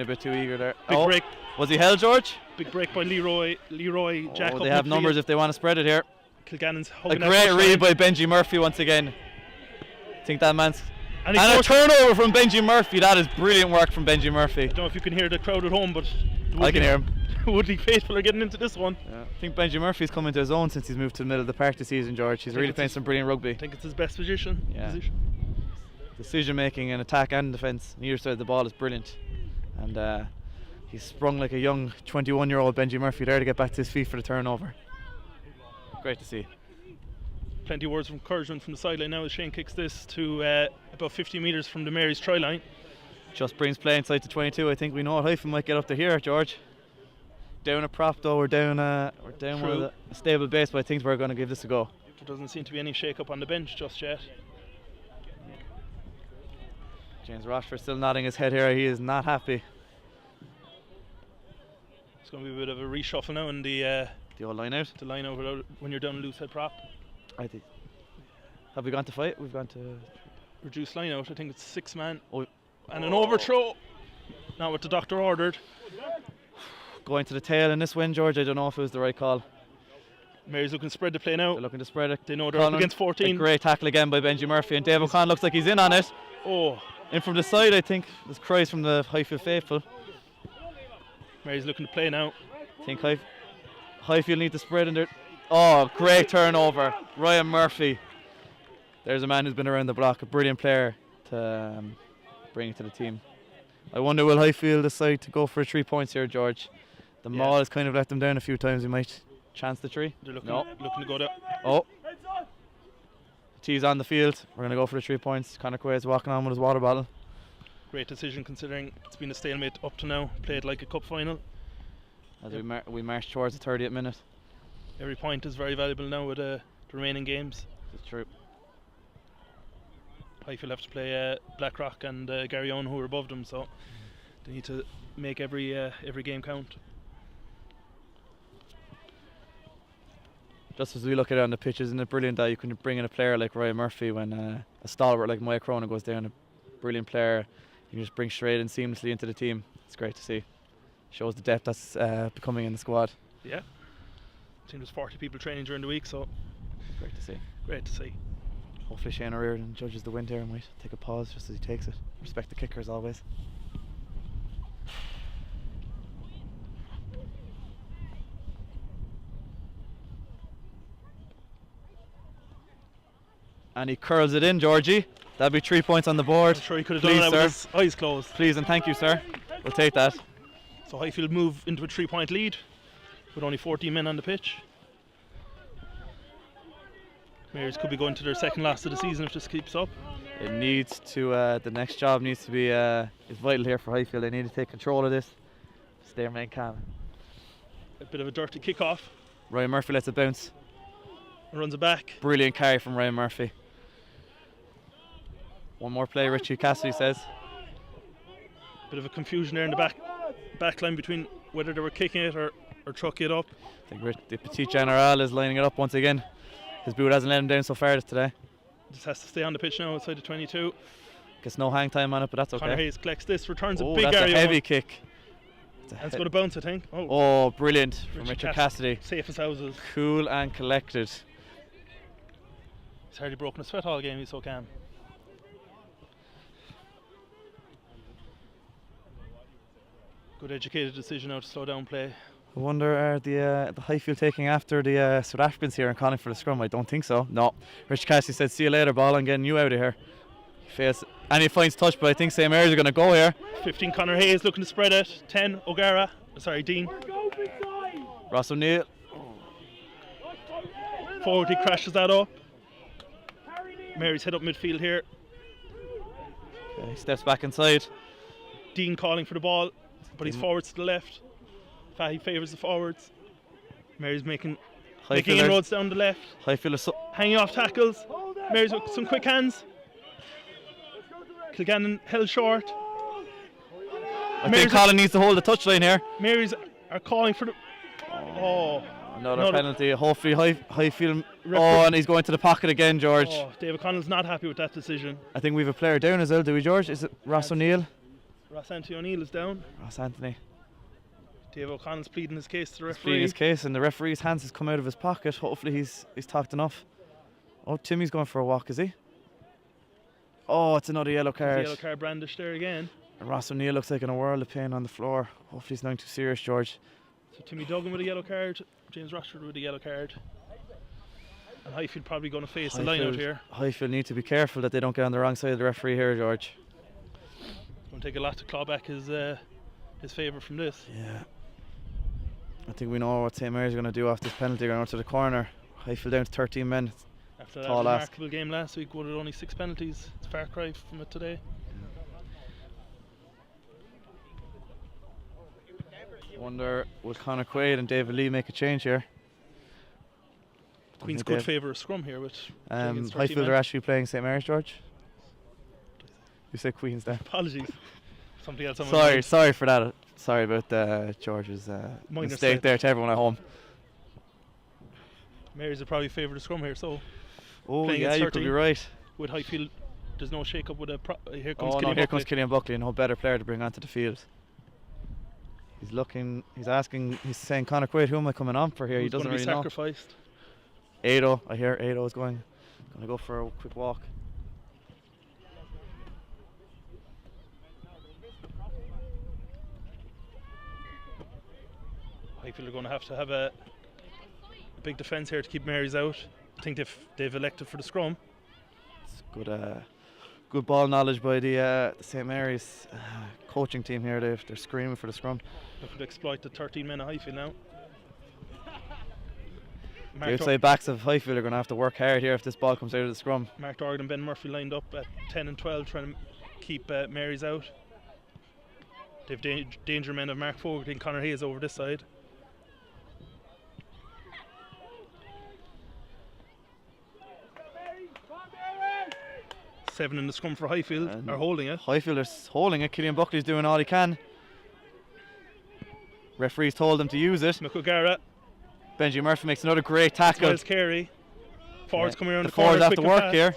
a bit too eager there. Big break. Was he held, George? Big break by Leroy Jack. They have numbers if they want to spread it here. Kilgannon's A hugging great read by Benji Murphy once again. I think that man's... And a turnover from Benji Murphy. That is brilliant work from Benji Murphy. I don't know if you can hear the crowd at home, but I can hear him. Woodley faithful are getting into this one. Yeah. I think Benji Murphy's come into his own since he's moved to the middle of the park this season, George. He's really playing some brilliant rugby. I think it's his best position. Yeah. Decision making in attack and defence. On either side of the ball is brilliant. And he's sprung like a young 21-year-old Benji Murphy there to get back to his feet for the turnover. Great to see. Plenty of words of encouragement from the sideline now as Shane kicks this to about 50 metres from the Mary's try line. Just brings play inside to 22. I think we know what Highfield might get up to here, George. Down a prop though, we're down one of a stable base, but I think we're going to give this a go. There doesn't seem to be any shake up on the bench just yet. James Rochford still nodding his head here. He is not happy. It's going to be a bit of a reshuffle now in the old line out. The line out when you're down a loose head prop. I think. Have we gone to fight? We've gone to reduced line out. I think it's 6 man. And an Oh. overthrow. Not what the doctor ordered. Going to the tail in this win, George. I don't know if it was the right call. Mary's looking to spread the play now. They're looking to spread it. They know they're up against 14. A great tackle again by Benji Murphy, and Dave O'Connor looks like he's in on it. Oh. In from the side, I think. There's cries from the Highfield faithful. Mary's looking to play now. I think Highfield need to spread in there. Oh, great turnover. Ryan Murphy. There's a man who's been around the block, a brilliant player to bring it to the team. I wonder will Highfield decide to go for 3 points here, George? The maul has kind of let them down a few times. He might chance the 3. They're looking to go there. Oh. T's on the field. We're going to go for the 3 points. Conor Quaid's walking on with his water bottle. Great decision considering it's been a stalemate up to now. Played like a cup final. As we march towards the 30th minute. Every point is very valuable now with the remaining games. It's true. Highfield have to play Blackrock and Garryowen, who are above them, so they need to make every game count. Just as we look at it on the pitch, isn't it brilliant that you can bring in a player like Ryan Murphy when a stalwart like Maya Cronin goes down, a brilliant player you can just bring straight and seamlessly into the team. It's great to see. Shows the depth that's becoming in the squad. Yeah. I think there's 40 people training during the week, so great to see. Great to see. Hopefully Shane O'Riordan judges the wind here and might take a pause just as he takes it. Respect the kicker as always. And he curls it in, Georgie. That'll be 3 points on the board. I'm sure he could have done that with his eyes closed. Please and thank you, sir. We'll take that. So Highfield move into a 3-point lead with only 14 men on the pitch. Mary's could be going to their second loss of the season if this keeps up. It needs to, the next job needs to be, is vital here for Highfield. They need to take control of this. Stay remain calm. A bit of a dirty kick-off. Ryan Murphy lets it bounce. And runs it back. Brilliant carry from Ryan Murphy. One more play, Richie Cassidy says. Bit of a confusion there in the back line between whether they were kicking it or trucking it up. I think the Petit General is lining it up once again. His boot hasn't let him down so far today. Just has to stay on the pitch now outside the 22. Gets no hang time on it, but that's okay. Conor Hayes collects this, returns a big that's area. A heavy kick. And it's going to bounce, I think. Oh, brilliant from Richard Cassidy. Safe as houses. Cool and collected. He's hardly broken a sweat all game, he's so calm. Good educated decision now to slow down play. I wonder are the Highfield taking after the South Africans here and calling for the scrum? I don't think so. No. Rich Cassidy said, see you later, ball, I'm getting you out of here. He fails, and he finds touch, but I think St. Mary's are going to go here. 15 Conor Hayes looking to spread it. 10 O'Gara. Sorry, Dean. Ross O'Neill. Forward, he crashes that up. Mary's head up midfield here. Okay, he steps back inside. Dean calling for the ball, but he's forwards to the left. Fahy favours the forwards. Mary's making inroads down the left. Highfield hanging off tackles. Mary's with some quick hands. Kilgannon held short. I think Colin needs to hold the touchline here. Mary's are calling for the... Another penalty. Hopefully Highfield Oh, and he's going to the pocket again, George. Oh, Dave O'Connell's not happy with that decision. I think we have a player down as well, do we, George? Is it Ross O'Neill? Ross Anthony O'Neill is down. Ross Anthony. Dave O'Connell's pleading his case to the referee. Pleading his case, and the referee's hands has come out of his pocket. Hopefully he's talked enough. Oh, Timmy's going for a walk, is he? Oh, it's another yellow card. Yellow card brandished there again. And Ross O'Neill looks like in a world of pain on the floor. Hopefully he's nothing too serious, George. So Timmy Duggan with a yellow card, James Rochford with a yellow card. And Highfield probably going to face the line out here. Highfield need to be careful that they don't get on the wrong side of the referee here, George. It's going to take a lot to claw back his favour from this. Yeah. I think we know what St Mary's are going to do off this penalty going out to the corner. Highfield down to 13 men. After that remarkable game last week, with only 6 penalties. It's a far cry from it today. Wonder, will Conor Quaid and David Lee make a change here? Queen's could favour a scrum here, which Highfield are actually playing St Mary's, George. You said Queen's there. Apologies. Something else. Sorry for that. Sorry about George's mistake there to everyone at home. Mary's would probably favour the scrum here, so. Oh yeah, you could be right. With Highfield, there's no shake-up with here comes Killian Buckley. Here comes Killian Buckley, no better player to bring onto the field. He's looking, he's asking, he's saying, Conor Quaid, who am I coming on for here? Who's he doesn't really know. Sacrificed. Ado, I hear Ado is going to go for a quick walk. Highfield are going to have a big defence here to keep Mary's out. I think they've elected for the scrum. It's good ball knowledge by the St Mary's coaching team here. They're screaming for the scrum. Looking to exploit the 13 men of Highfield now. The outside backs of Highfield are going to have to work hard here if this ball comes out of the scrum. Mark Dorgan and Ben Murphy lined up at 10 and 12 trying to keep Mary's out. They've danger men of Mark Fogarty and Conor Hayes over this side. Seven in the scrum for Highfield are holding it. Highfield is holding it. Killian Buckley's doing all he can. Referees told him to use it. McOgara. Benji Murphy makes another great tackle. Miles Carey. Forwards coming around the corner. The forwards have to work pass. here.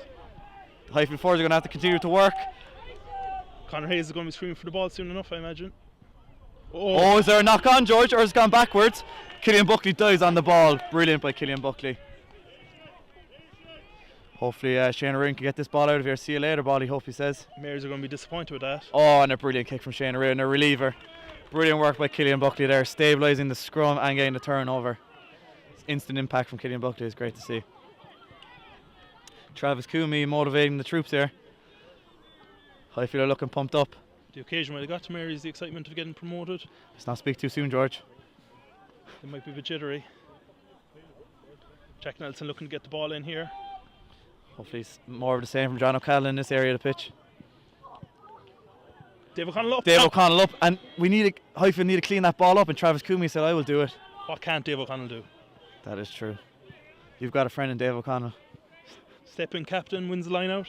The Highfield forwards are going to have to continue to work. Conor Hayes is going to be screaming for the ball soon enough, I imagine. Oh, is there a knock on, George, or has it gone backwards? Killian Buckley dies on the ball. Brilliant by Killian Buckley. Hopefully Shane Arun can get this ball out of here. See you later, Bolly, hope he says. Mary's are going to be disappointed with that. Oh, and a brilliant kick from Shane Arun, a reliever. Brilliant work by Killian Buckley there, stabilising the scrum and getting the turnover. Instant impact from Killian Buckley is great to see. Travis Coomey motivating the troops here. Highfield are looking pumped up. The occasion when they got to Mary is the excitement of getting promoted. Let's not speak too soon, George. They might be a bit jittery. Jack Nelson looking to get the ball in here. Hopefully it's more of the same from John O'Callaghan in this area of the pitch. Dave O'Connell up. Dave O'Connell up, and Highfield need to clean that ball up, and Travis Coomey said, I will do it. What can't Dave O'Connell do? That is true. You've got a friend in Dave O'Connell. Step in captain, wins the line out.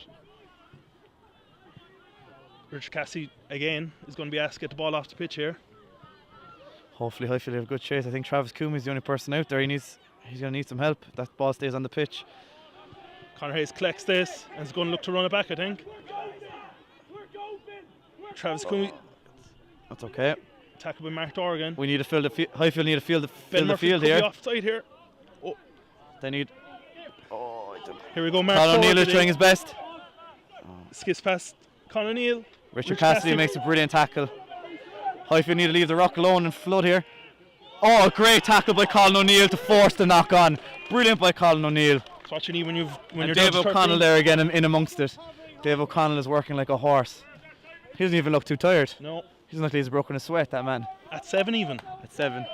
Richard Cassie again is going to be asked to get the ball off the pitch here. Hopefully Highfield have a good chase. I think Travis Coomey is the only person out there. He's going to need some help. That ball stays on the pitch. Conor Hayes collects this and is going to look to run it back, I think. Travis Coomey. That's okay. Tackled by Mark Dorgan. We need to fill the Highfield need to fill the Murphy field could here. Be offside here. Oh. They need. Here we go, Mark. Conor O'Neill is trying his best. Skips past Conor O'Neill. Richard Cassidy makes a brilliant tackle. Highfield need to leave the rock alone and flood here. Oh, a great tackle by Colin O'Neill to force the knock on. Brilliant by Colin O'Neill. That's what you need when you're Dave O'Connell there again in amongst it. Dave O'Connell is working like a horse. He doesn't even look too tired. No. He doesn't look like he's broken a sweat, that man. At 7 even. At 7.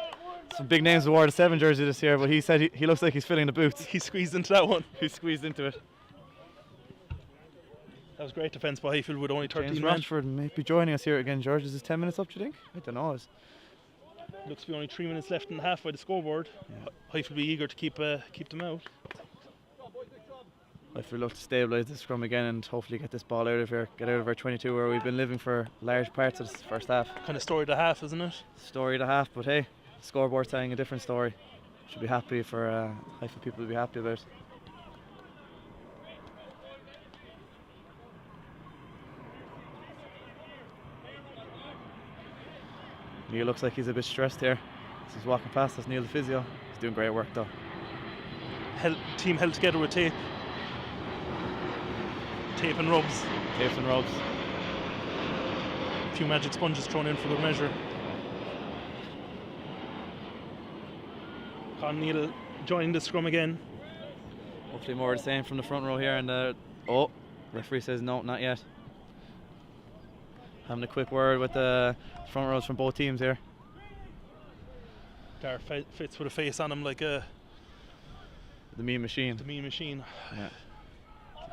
Some big names wore the 7 jersey this year, but he said he looks like he's filling the boots. He squeezed into that one. He squeezed into it. That was great defence by Highfield with only 13 James men. Rochford may be joining us here again, George. Is this 10 minutes up, do you think? I don't know. Looks to be only 3 minutes left in the half by the scoreboard. Yeah. Highfield will be eager to keep them out. Highfield look to stabilise the scrum again and hopefully get this ball out of here, get out of our 22 where we've been living for large parts of this first half. Kind of story of the half, isn't it? Story of the half, but hey, the scoreboard's telling a different story. Should be happy for Highfield people to be happy about. Neil looks like he's a bit stressed here. He's walking past us, Neil the physio. He's doing great work though. Team held together with tape. Tape and rubs. Tapes and ropes. A few magic sponges thrown in for good measure. Con Neil joining the scrum again. Hopefully more of the same from the front row here. And referee says no, not yet. Having a quick word with the front rows from both teams here. Dar fits with a face on him like a The mean machine. Yeah.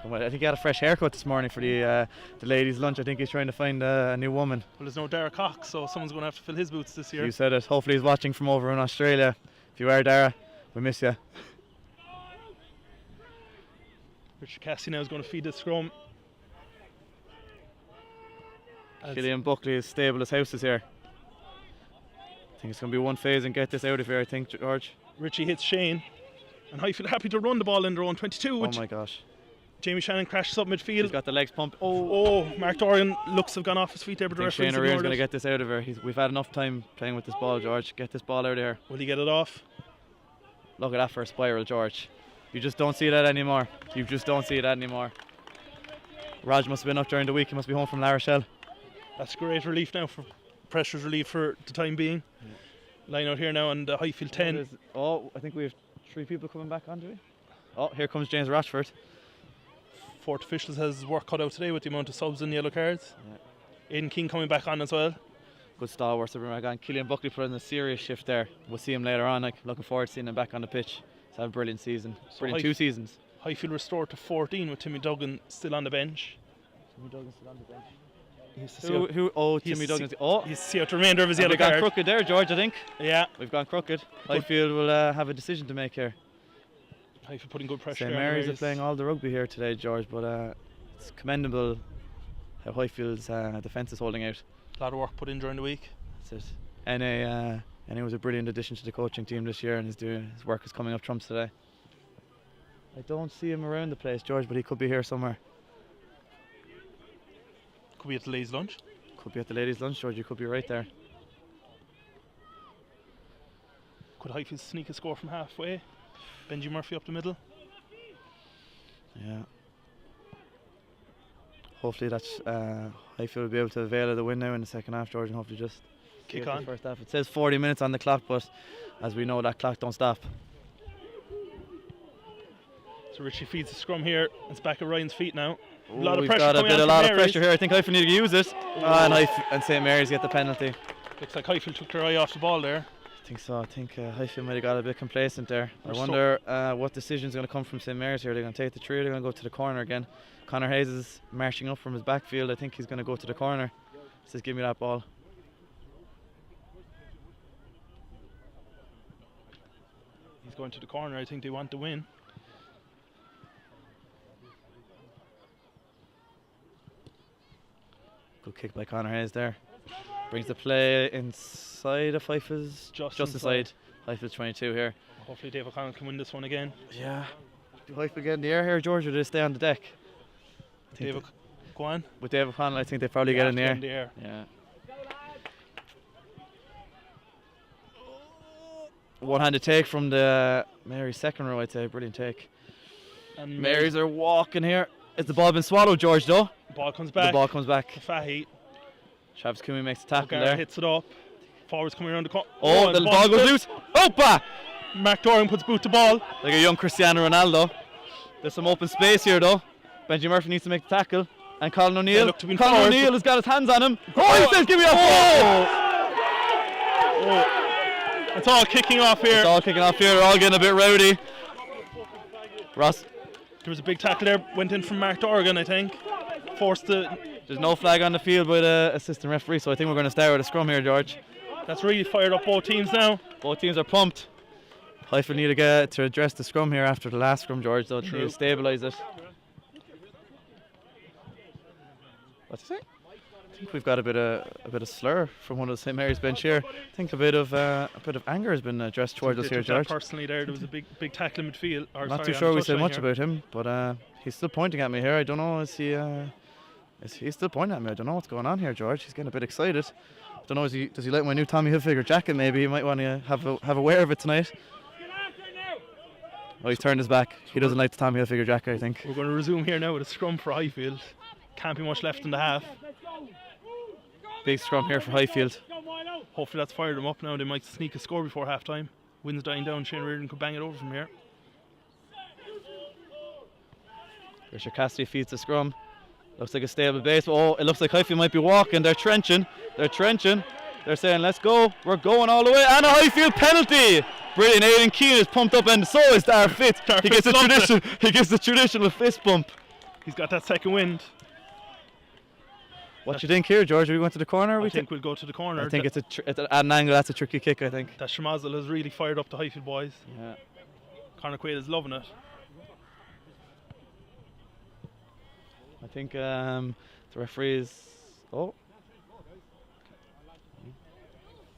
Well, I think he had a fresh haircut this morning for the ladies' lunch. I think he's trying to find a new woman. Well, there's no Dara Cox, so someone's going to have to fill his boots this year. You said it. Hopefully he's watching from over in Australia. If you are, Dara, we miss you. Richard Cassie now is going to feed the scrum. Killian Buckley is stable as houses here. I think it's going to be one phase and get this out of here, I think, George. Richie hits Shane. And Highfield happy to run the ball in their own 22. Oh my gosh. Jamie Shannon crashes up midfield. He's got the legs pumped. Oh, Mark Dorian looks have gone off his feet there, but the I think referee's Shane O'Reilly's ignored going to it. get this out of here. We've had enough time playing with this ball, George. Get this ball out of here. Will he get it off? Look at that for a spiral, George. You just don't see that anymore. You just don't see that anymore. Raj must have been up during the week. He must be home from La Rochelle. That's great relief now, for pressure's relief for the time being. Line out here now on the Highfield 10. I think we have 3 people coming back on, do we? Oh, here comes James Rashford. Fourth officials has work cut out today with the amount of subs and yellow cards. Aidan King coming back on as well. Good stalwarts to bring back on. Killian Buckley put in a serious shift there. We'll see him later on. Looking forward to seeing him back on the pitch. He's had a brilliant season. Brilliant 2 seasons. Highfield restored to 14 with Timmy Duggan still on the bench. Timmy Duggan's still on the bench. Timmy Timmy Duggan. Duggan. He's see out the remainder of his yellow We've gone card. crooked there, George, I think. Yeah. We've gone crooked. Highfield will have a decision to make here. Highfield putting good pressure. St Mary's are playing all the rugby here today, George, but it's commendable how Highfield's defence is holding out. A lot of work put in during the week. That's it. NA was a brilliant addition to the coaching team this year, and his work is coming up trumps today. I don't see him around the place, George, but he could be here somewhere. Could be at the ladies' lunch. Could be at the ladies' lunch, George. You could be right there. Could Highfield sneak a score from halfway? Benji Murphy up the middle. Yeah. Hopefully that's Highfield will be able to avail of the win now in the second half, George, and hopefully just Kick the on. first half. It says 40 minutes on the clock, but as we know, that clock don't stop. So Richie feeds the scrum here. It's back at Ryan's feet now. Ooh, A lot of we've pressure got coming on a lot from of Mary's. pressure here. I think Highfield need to use it. And St Mary's get the penalty. Looks like Highfield took their eye off the ball there. I think so. I think Highfield might have got a bit complacent there. I They're wonder what decision is going to come from St Mary's here. They're going to take the 3 or they're going to go to the corner again. Connor Hayes is marching up from his backfield. I think he's going to go to the corner. He says, give me that ball. He's going to the corner. I think they want to win. Good kick by Connor Hayes there. Brings the play inside of Highfield's. Just inside. Highfield's 22 here. Hopefully Dave O'Connell can win this one again. Yeah. Do Highfield get in the air here, George, or do they stay on the deck? Go on. With Dave O'Connell, I think they probably get in the air. Yeah. One-handed take from the Mary's second row, I'd say. Brilliant take. And Mary's are walking here. Has the ball been swallowed, George, though? The ball comes back. The ball comes back. The Fahey. Travis Coomey makes a tackle O'Gara there. hits it up. Forwards coming around the corner. Oh, the ball goes loose. Opa! Mark Doran puts boot to ball. Like a young Cristiano Ronaldo. There's some open space here, though. Benji Murphy needs to make the tackle. And Colin O'Neill. Colin O'Neill has got his hands on him. Oh, he says, give me that ball! Oh. It's all kicking off here. It's all kicking off here. They're all getting a bit rowdy. Ross. There was a big tackle there. Went in from Mark Dorgan, I think. Forced the... There's no flag on the field by the assistant referee, so I think we're going to start with a scrum here, George. That's really fired up both teams now. Both teams are pumped. Highfield need to get to address the scrum here after the last scrum, George, so they need to stabilise it. What's he say? I think we've got a bit of slur from one of the St Mary's bench here. I think a bit of anger has been addressed towards us here, George. Personally, there was a big tackle in midfield. Not too sure we said much about him, but he's still pointing at me here. I don't know. Is He's still pointing at me. I don't know what's going on here, George. He's getting a bit excited. Don't know. Does he like my new Tommy Hilfiger jacket? Maybe he might want to have a wear of it tonight. Oh, he's turned his back. He doesn't like the Tommy Hilfiger jacket, I think. We're going to resume here now with a scrum for Highfield. Can't be much left in the half. Big scrum here for Highfield. Hopefully that's fired them up now. They might sneak a score before half time. Wind's dying down. Shane Reardon could bang it over from here. Richard Cassidy feeds the scrum. Looks like a stable base. Oh, it looks like Highfield might be walking. They're trenching. They're saying, let's go. We're going all the way. And a Highfield penalty. Brilliant. Aidan Keane is pumped up, and so is Dar Fitz. He gets the traditional fist bump. He's got that second wind. What do you think here, George? Are we going to the corner? I think we'll go to the corner. I think it's at an angle. That's a tricky kick, I think. That Shemazel has really fired up the Highfield boys. Yeah. Conor Quaid is loving it. I think the referee is. Oh.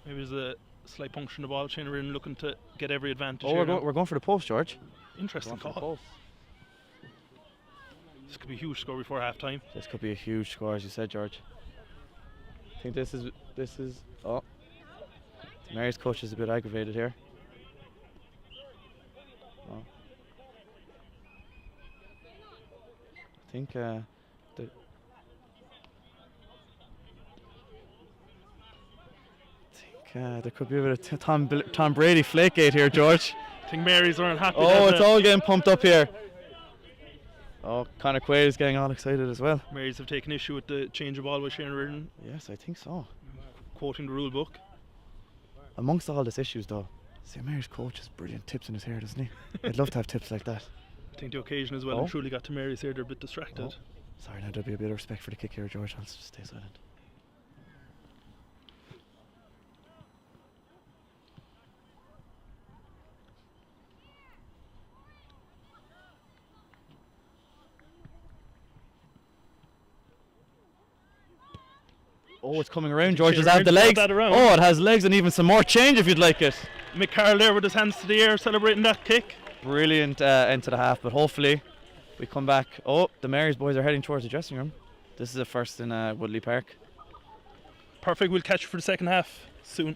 Maybe there's a slight puncture in the ball. Shane Reardon looking to get every advantage. Oh, we're going for the post, George. Interesting call. This could be a huge score before half time. This could be a huge score, as you said, George. I think this is. Oh. The Mary's coach is a bit aggravated here. Oh. I think there could be a bit of Tom Brady flakegate here, George. I think Mary's aren't happy. Oh, it's all getting pumped up here. Oh, Conor Quaid is getting all excited as well. Mary's have taken issue with the change of ball with Shane Reardon. Yes, I think so. Quoting the rule book. Amongst all these issues, though, St. Mary's coach has brilliant tips in his hair, doesn't he? I'd love to have tips like that. I think the occasion as well, and truly got to Mary's here, they're a bit distracted. Sorry, now there'll be a bit of respect for the kick here, George. I'll stay silent. Oh, it's coming around, George. Does it have the legs? Oh, it has legs and even some more change if you'd like it. Mick Carroll there with his hands to the air celebrating that kick. Brilliant end to the half, but hopefully we come back. Oh, the Mary's boys are heading towards the dressing room. This is a first in Woodley Park. Perfect, we'll catch you for the second half soon.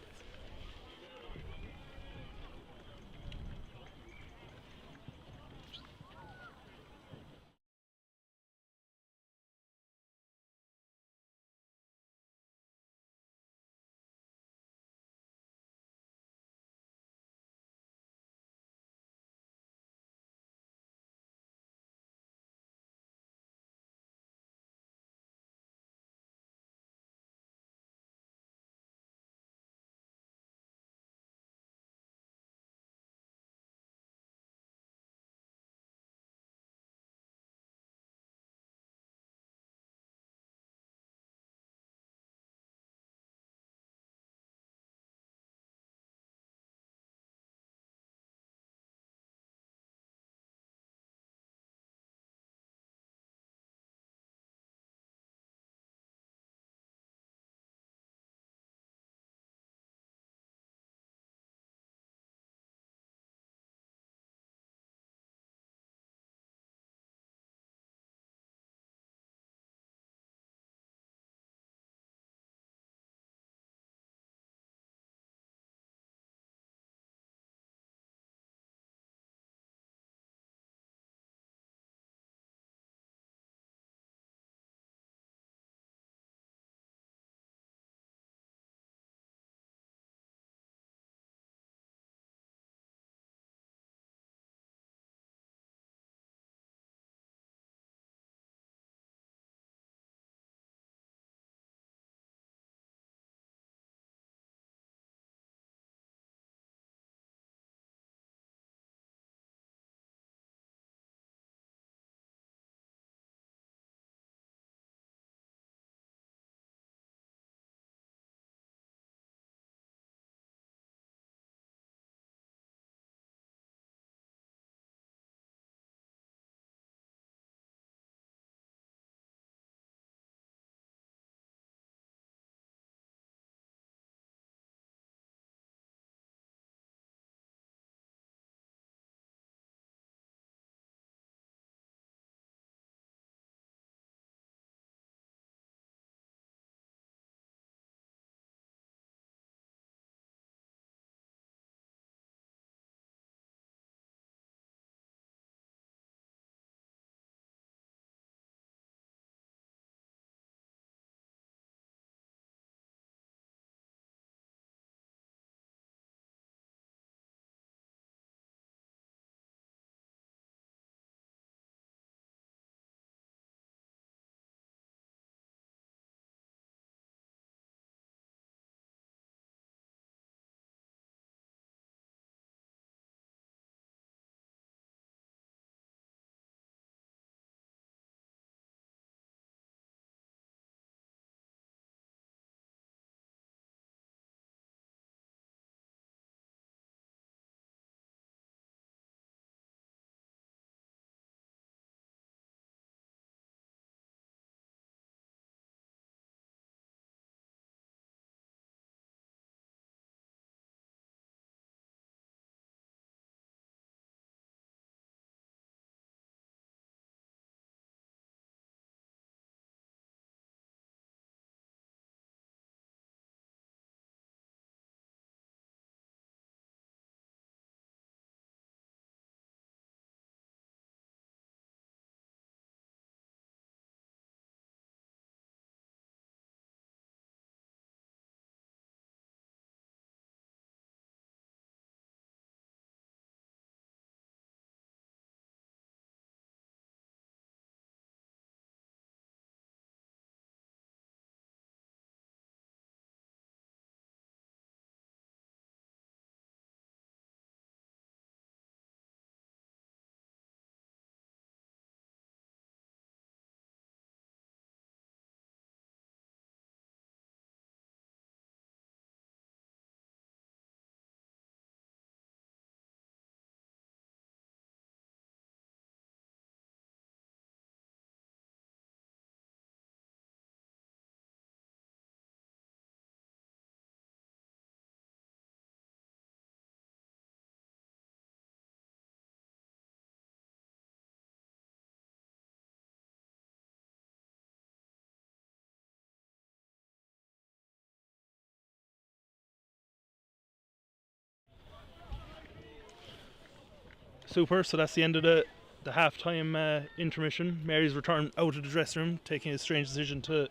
Super. So that's the end of the half-time intermission. Mary's returned out of the dressing room, taking a strange decision to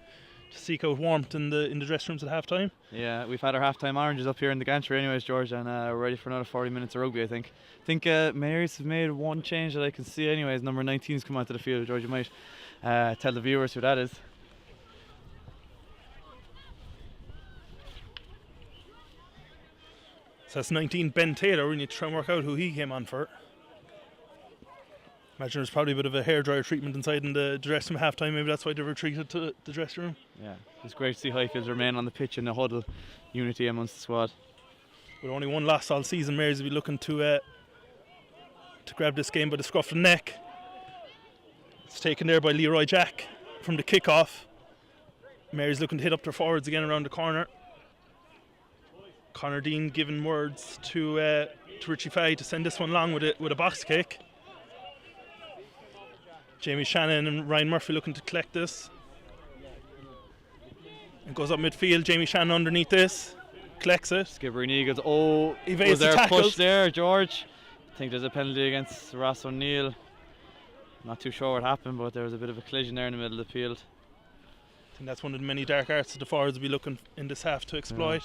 seek out warmth in the dressing rooms at half-time. Yeah, we've had our half-time oranges up here in the gantry anyways, George, and we're ready for another 40 minutes of rugby, I think. Mary's have made one change that I can see anyways. Number 19's come onto the field. George, you might tell the viewers who that is. So that's 19, Ben Taylor. We need to try and work out who he came on for. Imagine there's probably a bit of a hairdryer treatment inside in the dressing room half-time. Maybe that's why they retreated to the dressing room. Yeah, it's great to see Highfield remain on the pitch in the huddle, unity amongst the squad. With only one loss all season, Mary's will be looking to grab this game by the scruff of the neck. It's taken there by Leroy Jack from the kick-off. Mary's looking to hit up their forwards again around the corner. Conor Dean giving words to Richie Fahey to send this one long with a box kick. Jamie Shannon and Ryan Murphy looking to collect this. It goes up midfield. Jamie Shannon underneath this. Collects it. Skibbereen Eagles. Oh, evades was there the a push tackles there, George? I think there's a penalty against Ross O'Neill. Not too sure what happened, but there was a bit of a collision there in the middle of the field. I think that's one of the many dark arts that the forwards will be looking in this half to exploit.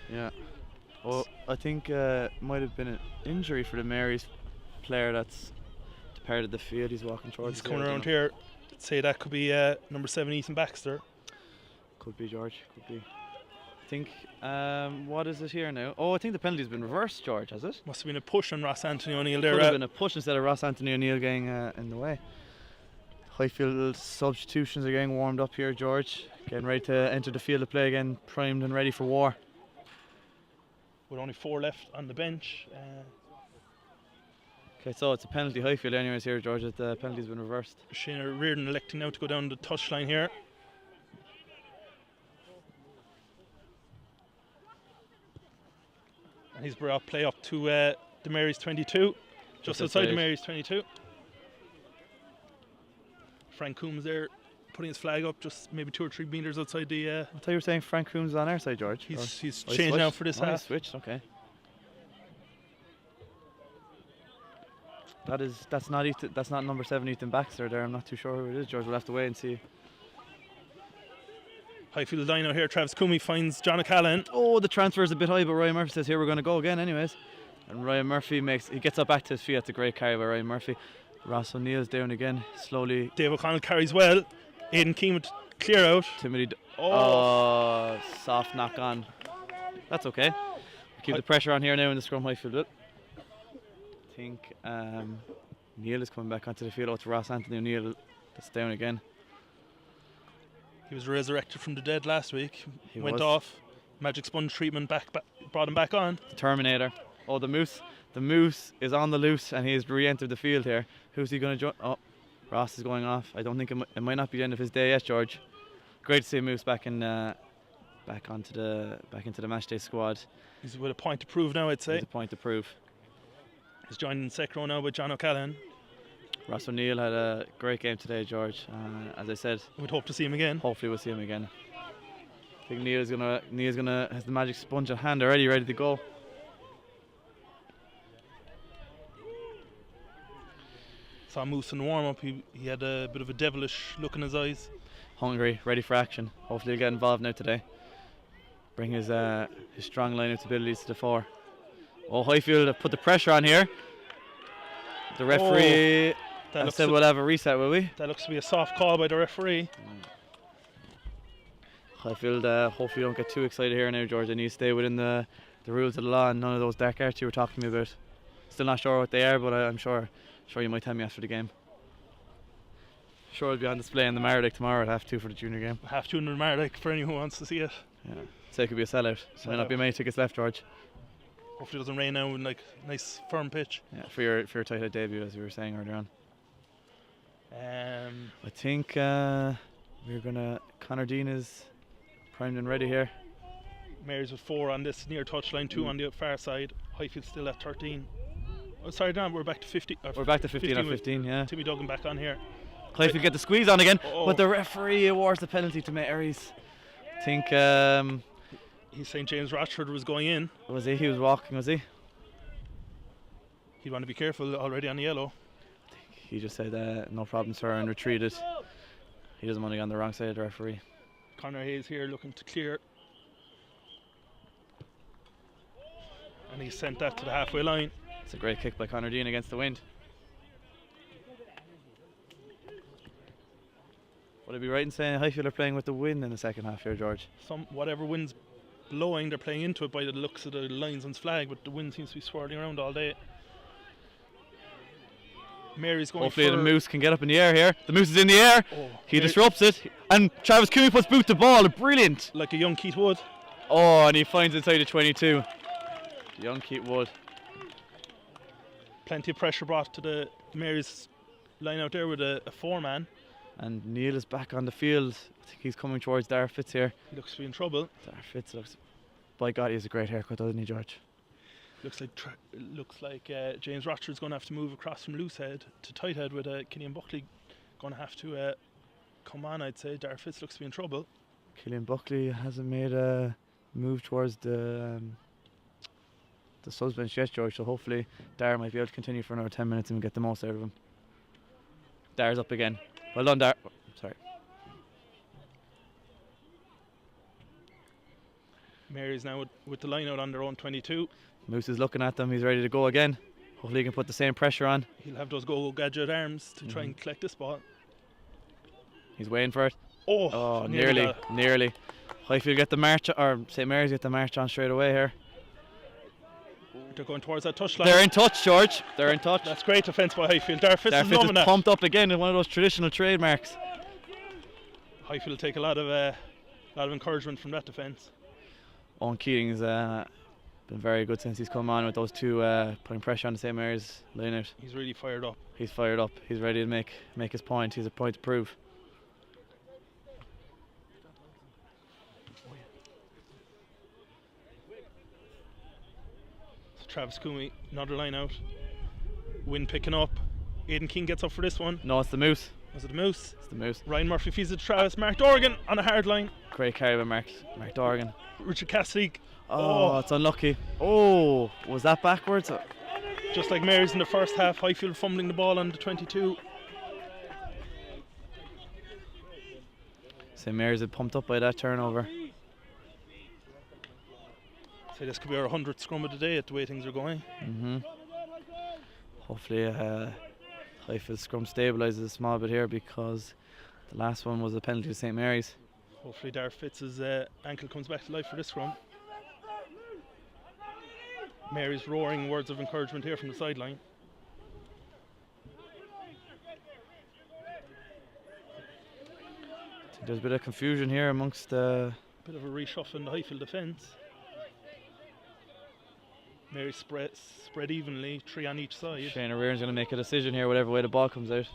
Yeah. Oh, I think might have been an injury for the Mary's player that's departed the field. He's walking towards. He's coming around here. I'd say that could be number 7, Ethan Baxter. Could be, George. Could be. I think. What is it here now? Oh, I think the penalty's been reversed, George. Has it? Must have been a push on Ross Anthony O'Neill there. Could have been a push instead of Ross Anthony O'Neill getting in the way. Highfield substitutions are getting warmed up here, George. Getting ready to enter the field of play again, primed and ready for war. With only 4 left on the bench. Okay, so it's a penalty Highfield anyways here, George. The penalty's been reversed. Shane Reardon electing now to go down the touchline here. And he's brought play up to the Mary's 22. Just outside the Mary's 22. Frank Coombs there putting his flag up just maybe 2 or 3 metres outside the... I thought you were saying Frank Coombs is on our side, George. He's changed now for this half. He's switched, okay. That's not number 7 Ethan Baxter there. I'm not too sure who it is, George. We'll have to wait and see. Highfield line out here. Travis Coomey finds John O'Callaghan. Oh, the transfer is a bit high, but Ryan Murphy says here we're going to go again anyways. And Ryan Murphy gets up back to his feet. That's a great carry by Ryan Murphy. Ross O'Neill's down again, slowly. Dave O'Connell carries well. Aidan Keane would clear out. Timothy. Oh, soft knock on. That's okay. Keep the pressure on here now in the scrum, Highfield. I think Neil is coming back onto the field. Oh, it's Ross Anthony O'Neill that's down again. He was resurrected from the dead last week. He went was. off. Magic sponge treatment brought him back on. The Terminator. Oh, the Moose. The Moose is on the loose and he's re-entered the field here. Who's he going to join? Oh, Ross is going off. I don't think it might not be the end of his day yet, George. Great to see Moose back into the matchday squad. He's with a point to prove now, I'd say. He's a point to prove. He's joined in second row now with John O'Callaghan. Ross O'Neill had a great game today, George. As I said, we'd hope to see him again. Hopefully we'll see him again. I think Neil's gonna has the magic sponge in hand already, ready to go. Saw Moose in the warm-up. He had a bit of a devilish look in his eyes. Hungry, ready for action. Hopefully he'll get involved now today. Bring his strong line-out abilities to the fore. Oh, Highfield have put the pressure on here. The referee said we'll have a reset, will we? That looks to be a soft call by the referee. Highfield hopefully don't get too excited here now, George. They need to stay within the rules of the law and none of those dark arts you were talking to me about. Still not sure what they are, but I'm sure you might tell me after the game. Sure, it'll be on display in the Mardyke tomorrow at 2:30 for the junior game. 2:30 in the Mardyke for anyone who wants to see it. Yeah, say it could be a sellout. There might not be many tickets left, George. Hopefully it doesn't rain now in like nice firm pitch. Yeah, for your tight debut, as we were saying earlier on. I think Conor Dean is primed and ready here. Mary's with 4 on this near touchline, 2 on the far side. Highfield still at 13. Oh, sorry, Dan, we're back to 50. We're back to 15 on 15, yeah. Timmy Duggan back on here. Highfield get the squeeze on again, but the referee awards the penalty to Mary's. I think he's saying James Rochford was going in. Was he? He was walking, was he? He'd want to be careful already on the yellow. He just said no problem, sir, and retreated. He doesn't want to get on the wrong side of the referee. Conor Hayes here looking to clear. And he sent that to the halfway line. It's a great kick by Conor Dean against the wind. Would I be right in saying Highfield are playing with the wind in the second half here, George? Whatever wind's blowing, they're playing into it by the looks of the linesman's flag, but the wind seems to be swirling around all day. Mary's going Hopefully for the Moose can get up in the air here. The Moose is in the air. Oh, He disrupts it. And Travis Cooney puts boot to ball. Brilliant. like a young Keith Wood. Oh, and he finds inside the 22. Young Keith Wood. Plenty of pressure brought to the Mary's line out there with a four-man. And Neil is back on the field. I think he's coming towards Dar Fitz here. He looks to be in trouble. Dar Fitz looks... By God, he has a great haircut, doesn't he, George? Looks like James Rochford's going to have to move across from loose head to tight head with Killian Buckley going to have to come on, I'd say. Dar Fitz looks to be in trouble. Killian Buckley hasn't made a move towards the subs bench yet, George, so hopefully Dar might be able to continue for another 10 minutes and get the most out of him. Dar's up again. Well done, Dar. Sorry. Mary's now with the line out on their own 22. Moose is looking at them. He's ready to go again. Hopefully he can put the same pressure on. He'll have those go gadget arms to try and collect this ball. He's waiting for it. Oh, nearly. Highfield get the march, or St Mary's get the march on straight away here. They're going towards that touchline. They're in touch, George. They're in touch. That's great defence by Highfield. Dar Fitz is loving that. Pumped up again in one of those traditional trademarks. Highfield will take a lot of encouragement from that defence. Owen Keating's been very good since he's come on with those two putting pressure on the St Mary's line out. He's really fired up. He's fired up. He's ready to make his point. He's a point to prove. So Travis Coomey, another line out. Wind picking up. Aidan King gets up for this one. No, it's the Moose. Was it the Moose? It's the Moose. Ryan Murphy feeds it to Travis. Mark Dorgan on a hard line. Great carry by Mark Dorgan. Richard Cassidy. Oh, it's unlucky. Oh, was that backwards? Just like Mary's in the first half, Highfield fumbling the ball on the 22. St Mary's had pumped up by that turnover. So this could be our 100th scrum of the day at the way things are going. Hopefully Highfield scrum stabilises a small bit here because the last one was a penalty to St Mary's. Hopefully Dar Fitz's ankle comes back to life for this scrum. Mary's roaring words of encouragement here from the sideline. I think there's a bit of confusion here amongst bit of a reshuffle in the Highfield defence. Mary spread evenly, three on each side. Shane O'Riordan's going to make a decision here whatever way the ball comes out.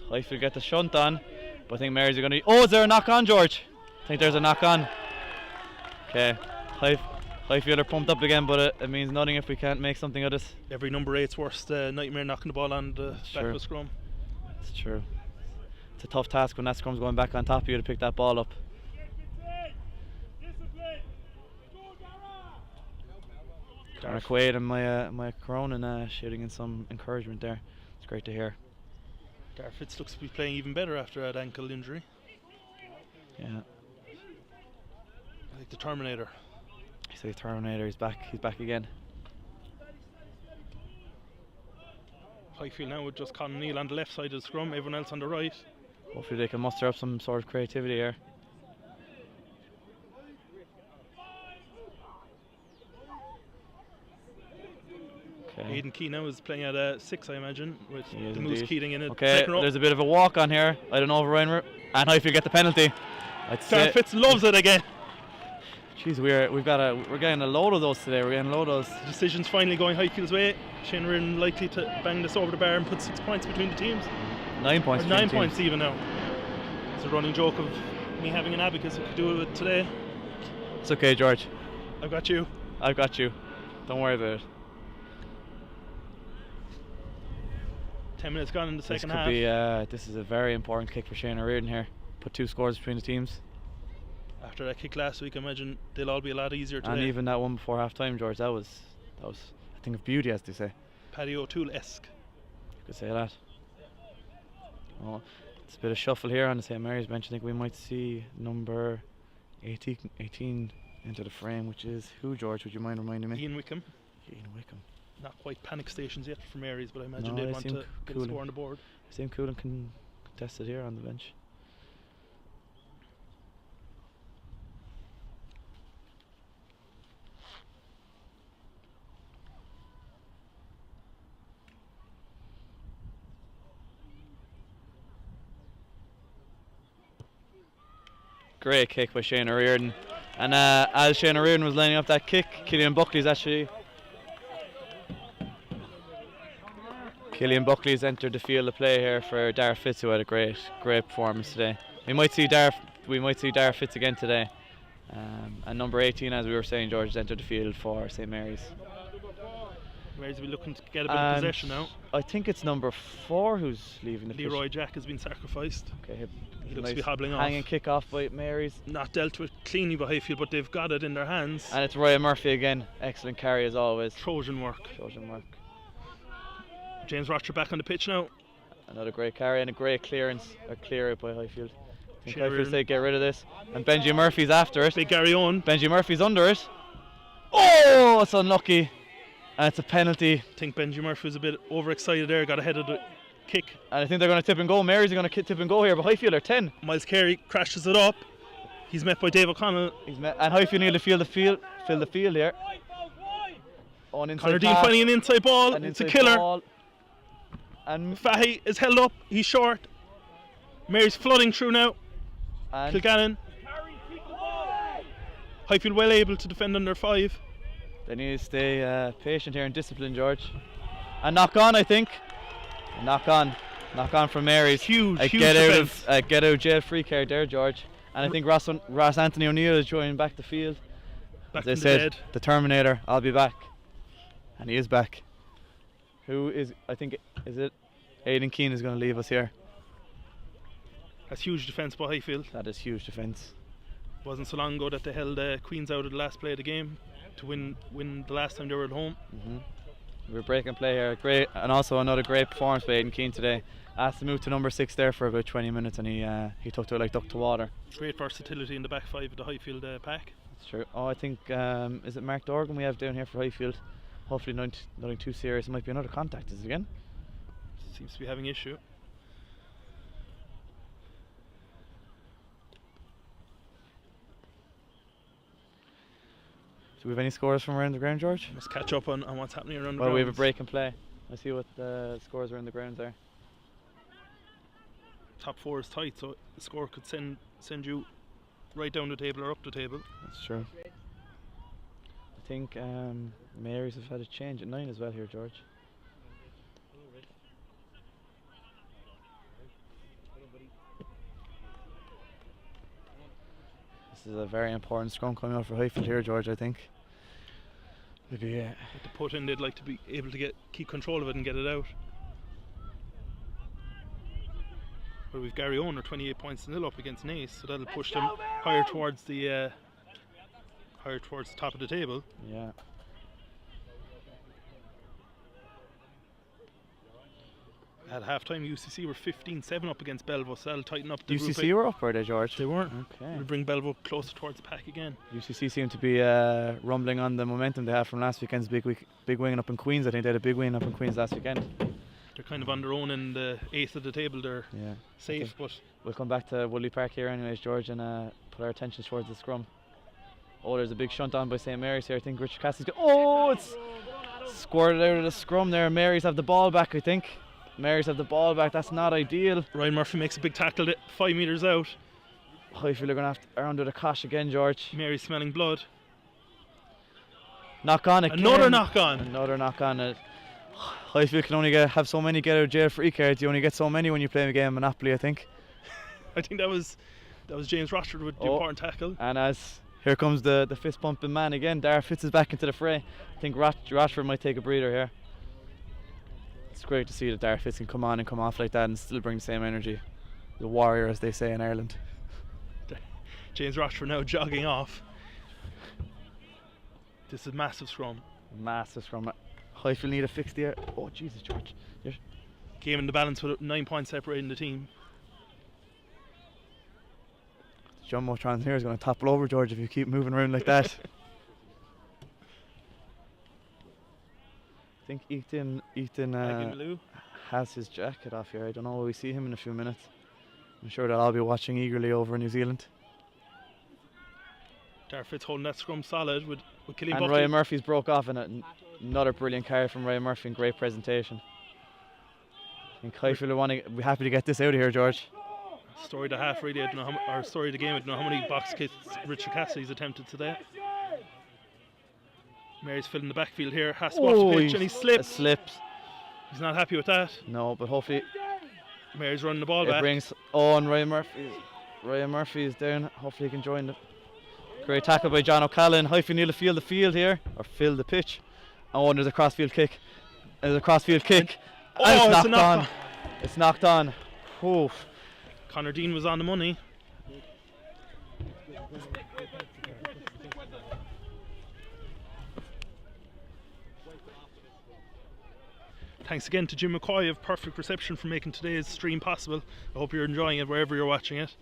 Highfield get the shunt on, but I think Mary's are going to... Oh, is there a knock on, George? I think there's a knock on. Okay, Highfield are pumped up again, but it means nothing if we can't make something of this. Every number 8's worst nightmare knocking the ball on the back of the scrum. It's true. It's a tough task when that scrum's going back on top of you to pick that ball up. Darren Quaid and my Cronin shooting in some encouragement there. It's great to hear. Dar Fitz looks to be playing even better after that ankle injury. Yeah. Like the Terminator. He's like the Terminator. He's back again. Highfield now with just Conor Neal on the left side of the scrum, everyone else on the right. Hopefully they can muster up some sort of creativity here. Okay. Aidan Key now is playing at 6, I imagine, with the Moose indeed. Keating in it. Okay, there's a bit of a walk on here. I don't know if Ryan and Highfield get the penalty. Dar Fitz loves it again. Jeez, we're getting a load of those today. We're getting a load of those. The decision's finally going Highfield's way. Shane O'Riordan likely to bang this over the bar and put 6 points between the teams. 9 points. Or 9 points even now. It's a running joke of me having an abacus I could do it today. It's okay, George. I've got you. I've got you. Don't worry about it. 10 minutes gone in the second This half. could be. This is a very important kick for Shane O'Riordan here. Put 2 scores between the teams. After that kick last week, I imagine they'll all be a lot easier today. And even that one before half time, George, that was That was a thing of beauty, as they say. Paddy O'Toole-esque. You could say that. Oh, it's a bit of shuffle here on the St Mary's bench. I think we might see number 18 into the frame, which is who, George? Would you mind reminding me? Ian Wickham. Ian Wickham. Not quite panic stations yet for Mary's, but I imagine No, they'd they want seem to get a cool. score on the board. Same cool and contested here on the bench. Great kick by Shane O'Riordan. And as Shane O'Riordan was lining up that kick, Killian Buckley's entered the field of play here for Darragh Fitz, who had a great performance today. We might see Darragh Fitz again today. And number 18, as we were saying, George, has entered the field for St Mary's. Mary's will be looking to get a bit of possession now. I think it's number 4 who's leaving the pitch. Leroy Jack has been sacrificed. Okay, He looks to be hobbling off. hanging kick off by Mary's. Not dealt with cleanly by Highfield, but they've got it in their hands. And it's Ryan Murphy again. Excellent carry as always. Trojan work. James Rocher back on the pitch now. Another great carry and a great clearance. A clear out by Highfield. I think Sharon. Highfield say get rid of this. And Benji Murphy's after it. Big Gary Owen. Benji Murphy's under it. Oh, it's unlucky. And it's a penalty. I think Benji Murphy was a bit overexcited there, got ahead of the kick. And I think they're going to tip and go. Mary's are going to tip and go here, but Highfield are 10. Miles Carey crashes it up. He's met by Dave O'Connell. And Highfield need to fill the field here. Oh, an inside Connor Dean pass. finding an inside ball. It's a killer. Ball. And Fahy is held up. He's short. Mary's flooding through now. Kilgannon. Highfield well able to defend under 5. They need to stay patient here and disciplined, George. And knock on, I think. Knock on from Mary's. Huge get defense. out of jail free card there, George. And I think Ross Anthony O'Neill is joining back the field. Back As I from said, the dead. the Terminator, I'll be back. And he is back. Is it Aidan Keane is going to leave us here. That's huge defence by Highfield. That is huge defence. Wasn't so long ago that they held Queens out of the last play of the game to win the last time they were at home. We're breaking play here. Great, and also another great performance by Aidan Keane today. Asked to move to number 6 there for about 20 minutes, and he took to it like duck to water. Great versatility in the back 5 of the Highfield pack. That's true. Oh, I think is it Mark Dorgan we have down here for Highfield? Hopefully nothing too serious. It might be another contact. Is it again? Seems to be having issue. Do we have any scores from around the ground, George? Must catch up on what's happening around the Well, we have a grounds. break and play. Let's see what the scores are in the ground there. Top 4 is tight, so the score could send you right down the table or up the table. That's true. I think Mary's have had a change at 9 as well here, George. This is a very important scrum coming out for Highfield here, George, I think. Maybe, With the put in, they'd like to be able to keep control of it and get it out. But we've Gary Owner 28 points to 0 up against Naas, so that'll push them higher towards the top of the table. yeah. At half-time, UCC were 15-7 up against Belvo, so that'll tighten up the UCC grouping. were up, were they, George? They weren't. Okay. We'll bring Belvo closer towards the pack again. UCC seem to be rumbling on the momentum they had from last weekend's big win up in Queens. I think they had a big win up in Queens last weekend. They're kind of on their own in the 8th of the table. They're Yeah. safe, but We'll come back to Woodley Park here anyways, George, and put our attention towards the scrum. Oh, there's a big shunt on by St Mary's here. I think Richard Cassidy's it's squirted out of the scrum there. Mary's have the ball back, I think. Mary's have the ball back. That's not ideal. Ryan Murphy makes a big tackle 5 metres out. Highfield are going to have to under the cosh again, George. Mary's smelling blood. Knock on again. Another knock on. Another knock on. Highfield can only have so many get out of jail free cards. You only get so many when you play a game of Monopoly, I think. I think that was James Rochford with the important tackle. And as here comes the fist pumping man again, Darragh Fitz is back into the fray. I think Rochford might take a breather here. It's great to see that Darragh Fitz can come on and come off like that and still bring the same energy. The warrior, as they say in Ireland. James Rochford now jogging off. This is a massive scrum. Massive scrum. Highfield need a fix there. Oh, Jesus, George. Game in the balance with 9 points separating the team. The Jumbotron here is going to topple over, George, if you keep moving around like that. I think Ethan has his jacket off here. I don't know, will we see him in a few minutes? I'm sure that I'll be watching eagerly over in New Zealand. Darfit's holding that scrum solid with Killian And Buckley. Ryan Murphy's broke off in it. Another brilliant carry from Ryan Murphy and great presentation. I think Highfield will be happy to get this out of here, George. Story of the half, really. I don't know or story of the game. I don't know how many box kicks Richard Cassidy's attempted today. Mary's filling the backfield here. Has to watch the pitch and he slips. He's not happy with that. No, but hopefully Mary's running the ball it back. brings on Ryan Murphy is down. Hopefully he can join the great tackle by John O'Callaghan. Highfield need to fill the field here, or fill the pitch. Oh, and there's a crossfield kick. And it's knocked on. It's knocked on. Oof. Conor Dean was on the money. Thanks again to Jim McCoy of Perfect Reception for making today's stream possible. I hope you're enjoying it wherever you're watching it.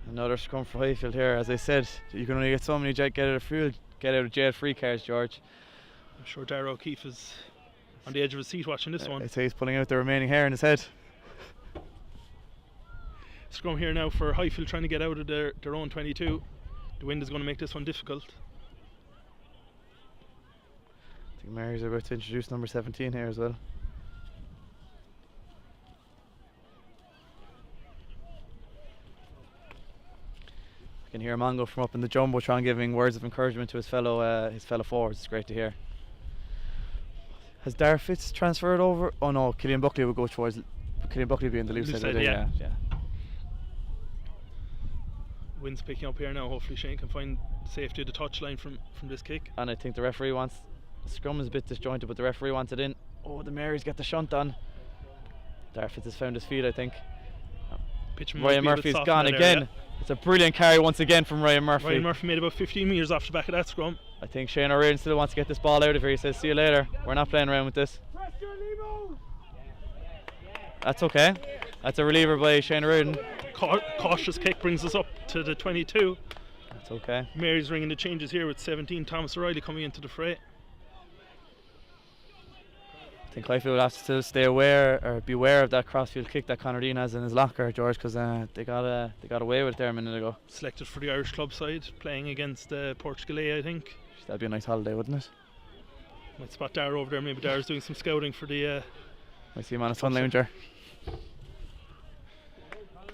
Another scrum for Highfield here. As I said, you can only get so many get out of jail free cards, George. I'm sure Darragh O'Keefe is on the edge of his seat watching this one. I'd say he's pulling out the remaining hair in his head. Scrum here now for Highfield trying to get out of their own 22. The wind is going to make this one difficult. I think Mary's about to introduce number 17 here as well. I can hear Mongo from up in the Jumbotron giving words of encouragement to his fellow forwards. It's great to hear. Has Dar Fitz transferred over? Oh no, Killian Buckley will go towards. Killian Buckley will be in the loose side. Yeah. Wind's picking up here now. Hopefully Shane can find safety at the touchline from this kick. And I think the referee wants. The scrum is a bit disjointed, but the referee wants it in. Oh, the Marys get the shunt on. Dar Fitz has found his feet, I think. Ryan Murphy's gone again. It's a brilliant carry once again from Ryan Murphy. Ryan Murphy made about 15 metres off the back of that scrum. I think Shane O'Riordan still wants to get this ball out of here. He says, see you later. We're not playing around with this. That's okay. That's a reliever by Shane O'Riordan. Cautious kick brings us up to the 22. That's okay. Mary's ringing the changes here with 17. Thomas O'Reilly coming into the fray. I think Highfield will have to still stay aware or beware of that crossfield kick that Conor Dean has in his locker, George, because they got away with it there a minute ago. Selected for the Irish club side, playing against Portugal, I think. That'd be a nice holiday, wouldn't it? Might spot Dar over there. Maybe Dar's doing some scouting for the. I see him on a sun lounger.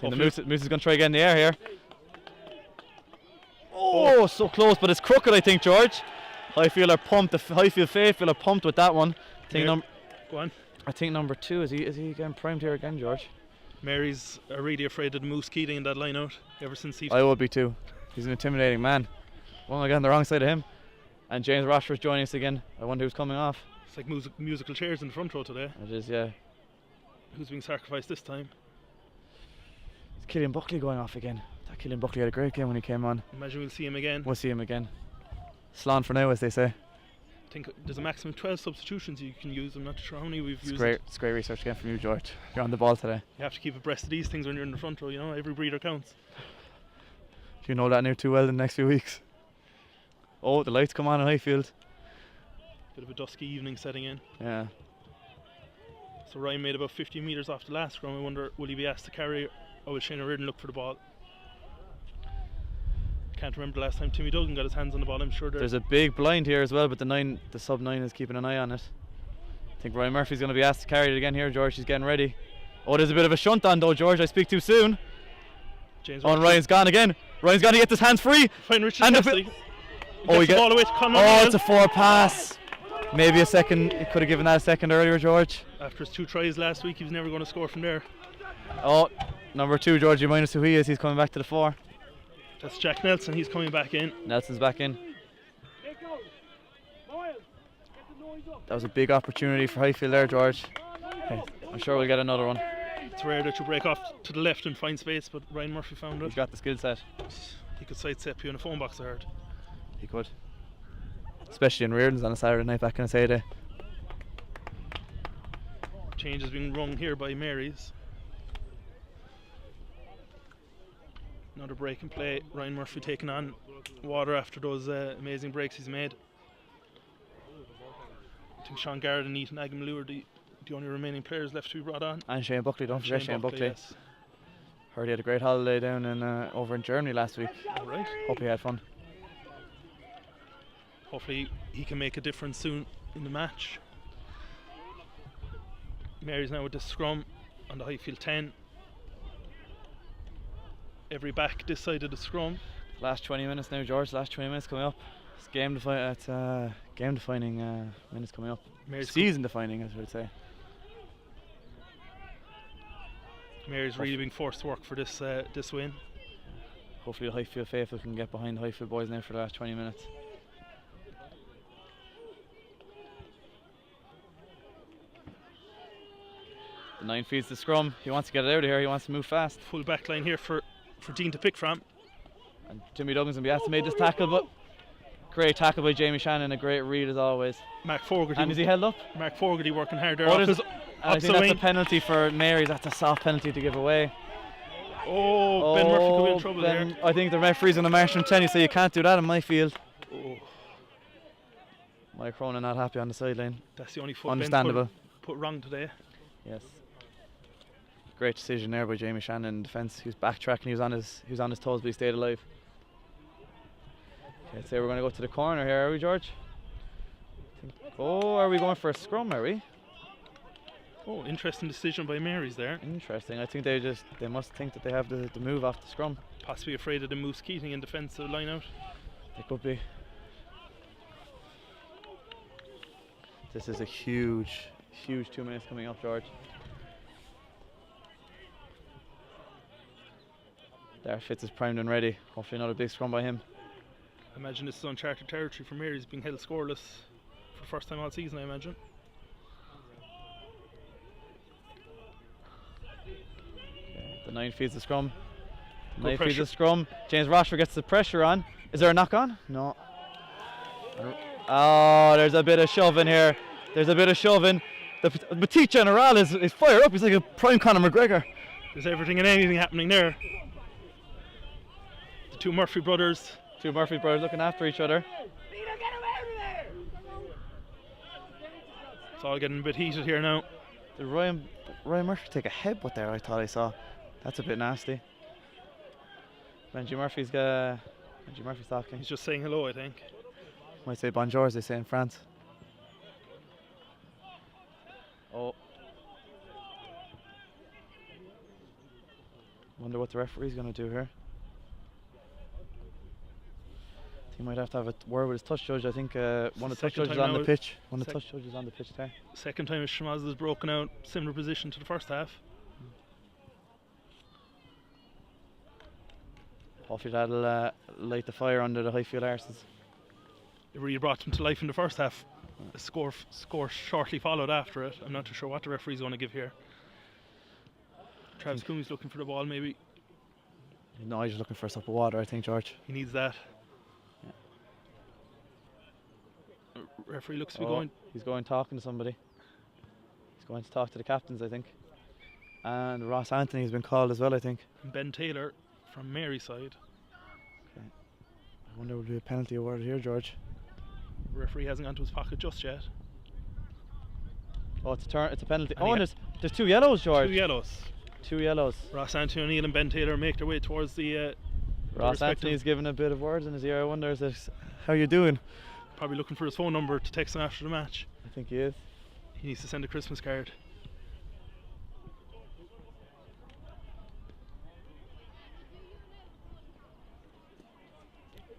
The Moose is going to try again in the air here. Oh, so close, but it's crooked, I think, George. Highfield are pumped. The Highfield faithful are pumped with that one. Go on. I think number 2 is he getting primed here again, George? Mary's are really afraid of the Moose Keating in that line out ever since he. I would be too. He's an intimidating man. Well, I got on the wrong side of him. And James Rochford's joining us again. I wonder who's coming off. It's like musical chairs in the front row today. It is, yeah. Who's being sacrificed this time? It's Killian Buckley going off again. That Killian Buckley had a great game when he came on. Imagine we'll see him again. We'll see him again. Slán for now, as they say. I think there's a maximum 12 substitutions you can use. I'm not sure how many we've used. It's great research again from you, George. You're on the ball today. You have to keep abreast of these things when you're in the front row, you know, every breather counts. You know that now too well in the next few weeks. Oh, the lights come on in Highfield. Bit of a dusky evening setting in. Yeah. So Ryan made about 50 metres off the last scrum. I wonder, will he be asked to carry, or will Shane O'Riordan look for the ball? Can't remember the last time Timmy Duggan got his hands on the ball. I'm sure there's a big blind here as well, but the sub 9 is keeping an eye on it. I think Ryan Murphy's going to be asked to carry it again here, George. He's getting ready. Oh, there's a bit of a shunt on though, George. I speak too soon. James and Ryan's gone again. Ryan's got to get his hands free. Find Richard Cassidy. He gets the ball away to Conor. Oh, it's a 4 pass. Maybe a second. He could have given that a second earlier, George. After his 2 tries last week, he was never going to score from there. Oh, number 2, George. You mind us who he is? He's coming back to the 4. That's Jack Nelson. He's coming back in. Nelson's back in. That was a big opportunity for Highfield there, George. Okay, I'm sure we'll get another one. It's rare that you break off to the left and find space, but Ryan Murphy found it. He's got the skill set. He could sidestep you in a phone box, I heard. He could. Especially in Reardon's on a Saturday night back in the heyday. Change has been rung here by Mary's. Another break in play. Ryan Murphy taking on Water after those amazing breaks he's made. I think Sean Garrett and Ethan Agamlu are the only remaining players left to be brought on. And Shane Buckley, don't forget Shane Buckley. Yes. Heard he had a great holiday down in over in Germany last week. All right. Hope he had fun. Hopefully he can make a difference soon in the match. Mary's now with the scrum on the Highfield 10. Every back this side of the scrum. Last 20 minutes now, George. Last 20 minutes coming up. It's game defining minutes coming up. Mary's season defining, as I would say. Mary's really being forced to work for this win. Hopefully the Highfield faithful can get behind the Highfield boys now for the last 20 minutes. The 9 feeds the scrum. He wants to get it out of here. He wants to move fast. Full back line here for Dean to pick from. And Jimmy Duggan's going to be asked to make this tackle, but great tackle by Jamie Shannon. A great read as always. Mark Fogarty. And is he held up? Mark Fogarty working hard there. I think that's a penalty for Mary's. That's a soft penalty to give away. Oh, Ben Murphy could be in trouble there. I think the referee's on the march and tell you, so you can't do that in my field. Oh. Mike Cronin not happy on the sideline. That's the only foot understandable. Ben put wrong today. Yes. Great decision there by Jamie Shannon in defence. He was backtracking. He was on his toes, but he stayed alive. Okay, I'd say we're going to go to the corner here, are we, George? Oh, are we going for a scrum? Are we? Oh, interesting decision by Mary's there. Interesting. I think they must think that they have the move off the scrum. Possibly afraid of the Moose Keating in defensive line out. They could be. This is a huge 2 minutes coming up, George. There, Fitz is primed and ready. Hopefully another big scrum by him. I imagine this is uncharted territory for Mary's, being held scoreless for the first time all season, I imagine. Okay, the 9 feeds the scrum. 9 feeds the scrum. James Rochford gets the pressure on. Is there a knock on? No. Oh, there's a bit of shoving here. There's a bit of shoving. The Petit General is fired up. He's like a prime Conor McGregor. There's everything and anything happening there. The two Murphy brothers. Two Murphy brothers looking after each other. It's all getting a bit heated here now. Did Ryan Murphy take a headbutt there? I thought I saw. That's a bit nasty. Benji Murphy's talking. He's just saying hello, I think. Might say bonjour, as they say in France. Oh. Wonder what the referee's going to do here. He might have to have a word with his touch judge. I think one of the touch judges on the pitch. One of the touch judges on the pitch there. Second time Shemaz has broken out, similar position to the first half. Hopefully that'll light the fire under the Highfield arses. It really brought them to life in the first half. A score shortly followed after it. I'm not too sure what the referee's going to give here. Travis Coomey's looking for the ball, maybe. No, he's just looking for a sup of water, I think, George. He needs that. Yeah. Referee looks to be going. He's going talking to somebody. He's going to talk to the captains, I think. And Ross Anthony has been called as well, I think. And Ben Taylor from Mary's side. Okay. I wonder will there be a penalty awarded here, George? The referee hasn't gone to his pocket just yet. Oh, it's a penalty. And And there's 2 yellows, George. 2 yellows. 2 yellows. Ross Anthony O'Neill and Ben Taylor make their way towards the Ross Anthony's giving a bit of words in his ear. I wonder, is this, how you doing? Probably looking for his phone number to text him after the match. I think he is. He needs to send a Christmas card.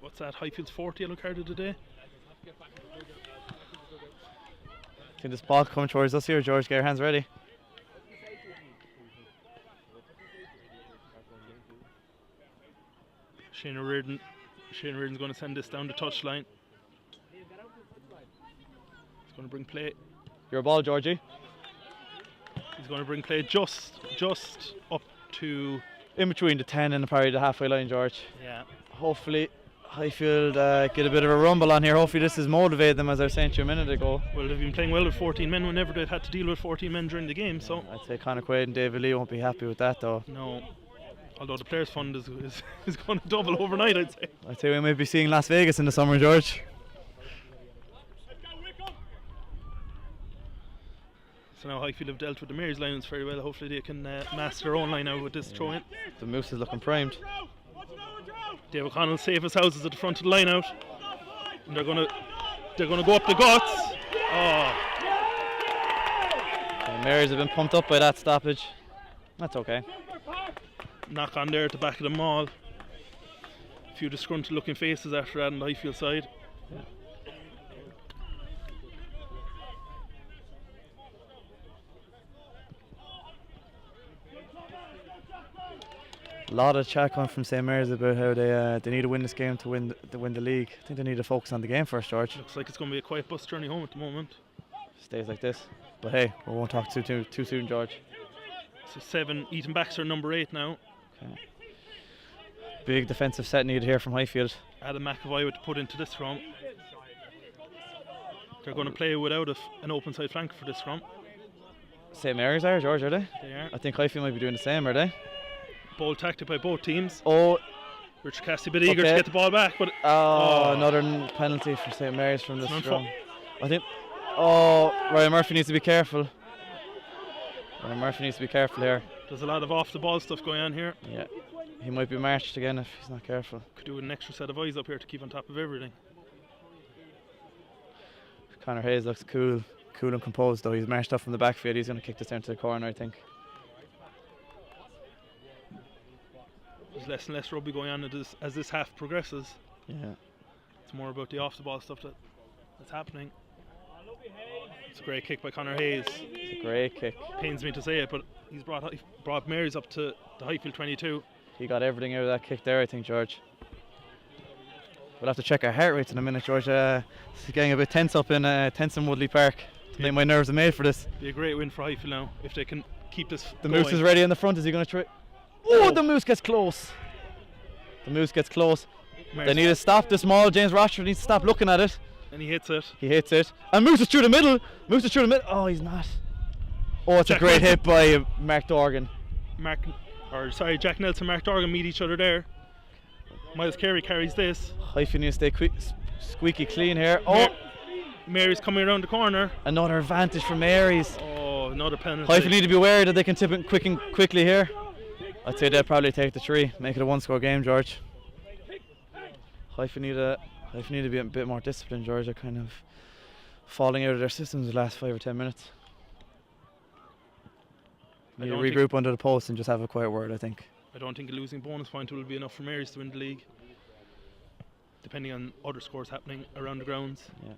What's that? Highfield's 4th yellow card of the day? Can this ball come towards us here, George? Get your hands ready. Shane Reardon's going to send this down the touchline. He's going to bring play. Your ball, Georgie. He's going to bring play just up to... In between the 10 and probably the halfway line, George. Yeah. Hopefully Highfield get a bit of a rumble on here. Hopefully this has motivated them, as I was saying to you a minute ago. Well, they've been playing well with 14 men whenever they've had to deal with 14 men during the game, so... I'd say Conor Quaid and David Lee won't be happy with that though. No. Although the players' fund is going to double overnight, I'd say. I'd say we might be seeing Las Vegas in the summer, George. So now Highfield have dealt with the Mary's lineouts very well. Hopefully they can master their own line out with this throw-in. The Moose is looking primed. Dave O'Connell safe as houses at the front of the line out. And they're gonna go up the guts. Oh. The Marys have been pumped up by that stoppage. That's okay. Knock on there at the back of the mall. A few disgruntled looking faces after that on the Highfield side. Yeah. A lot of chat coming from St Mary's about how they need to win this game to win the league. I think they need to focus on the game first, George. Looks like it's going to be a quiet bus journey home at the moment. Stays like this. But hey, we won't talk too soon, George. So 7, Ethan Baxter number 8 now. Okay. Big defensive set needed here from Highfield. Adam McAvoy with to put into this scrum. They're going to play without an open side flank for this scrum. St Mary's are, George, are they? They are. I think Highfield might be doing the same, are they? Bold tactic by both teams. Oh, Richard Cassidy a bit eager to get the ball back, but another penalty for St Mary's from this scrum. I think. Oh, Ryan Murphy needs to be careful. Ryan Murphy needs to be careful here. There's a lot of off the ball stuff going on here. Yeah, he might be marched again if he's not careful. Could do an extra set of eyes up here to keep on top of everything. Conor Hayes looks cool and composed though. He's marched up from the backfield. He's going to kick this down to the corner, I think. There's less and less rugby going on as this half progresses. Yeah. It's more about the off the ball stuff that's happening. It's a great kick by Conor Hayes. It's a great kick. Pains me to say it, but he's brought Mary's up to the Highfield 22. He got everything out of that kick there, I think, George. We'll have to check our heart rates in a minute, George. This is getting a bit tense in Woodley Park. My nerves are made for this. Be a great win for Highfield now if they can keep this The going. Moose is ready in the front. Is he going to try? Oh, the Moose gets close. The Moose gets close. They need to stop this maul. James Rochford needs to stop looking at it. And he hits it. He hits it. And Moose is through the middle. Oh, he's not. Oh, it's a great hit by Mark Dorgan. Jack Nelson, Mark Dorgan meet each other there. Miles Carey carries this. Highfield needs to stay squeaky clean here. Oh, Mary's coming around the corner. Another advantage for Mary's. Oh, another penalty. Highfield need to be aware that they can tip it quickly here. I'd say they'll probably take the 3, make it a 1-score game, George. Highfield need to be a bit more disciplined, George. They're kind of falling out of their systems the last 5 or 10 minutes. Need to regroup under the post and just have a quiet word, I think. I don't think a losing bonus point will be enough for Mary's to win the league, depending on other scores happening around the grounds. Yeah.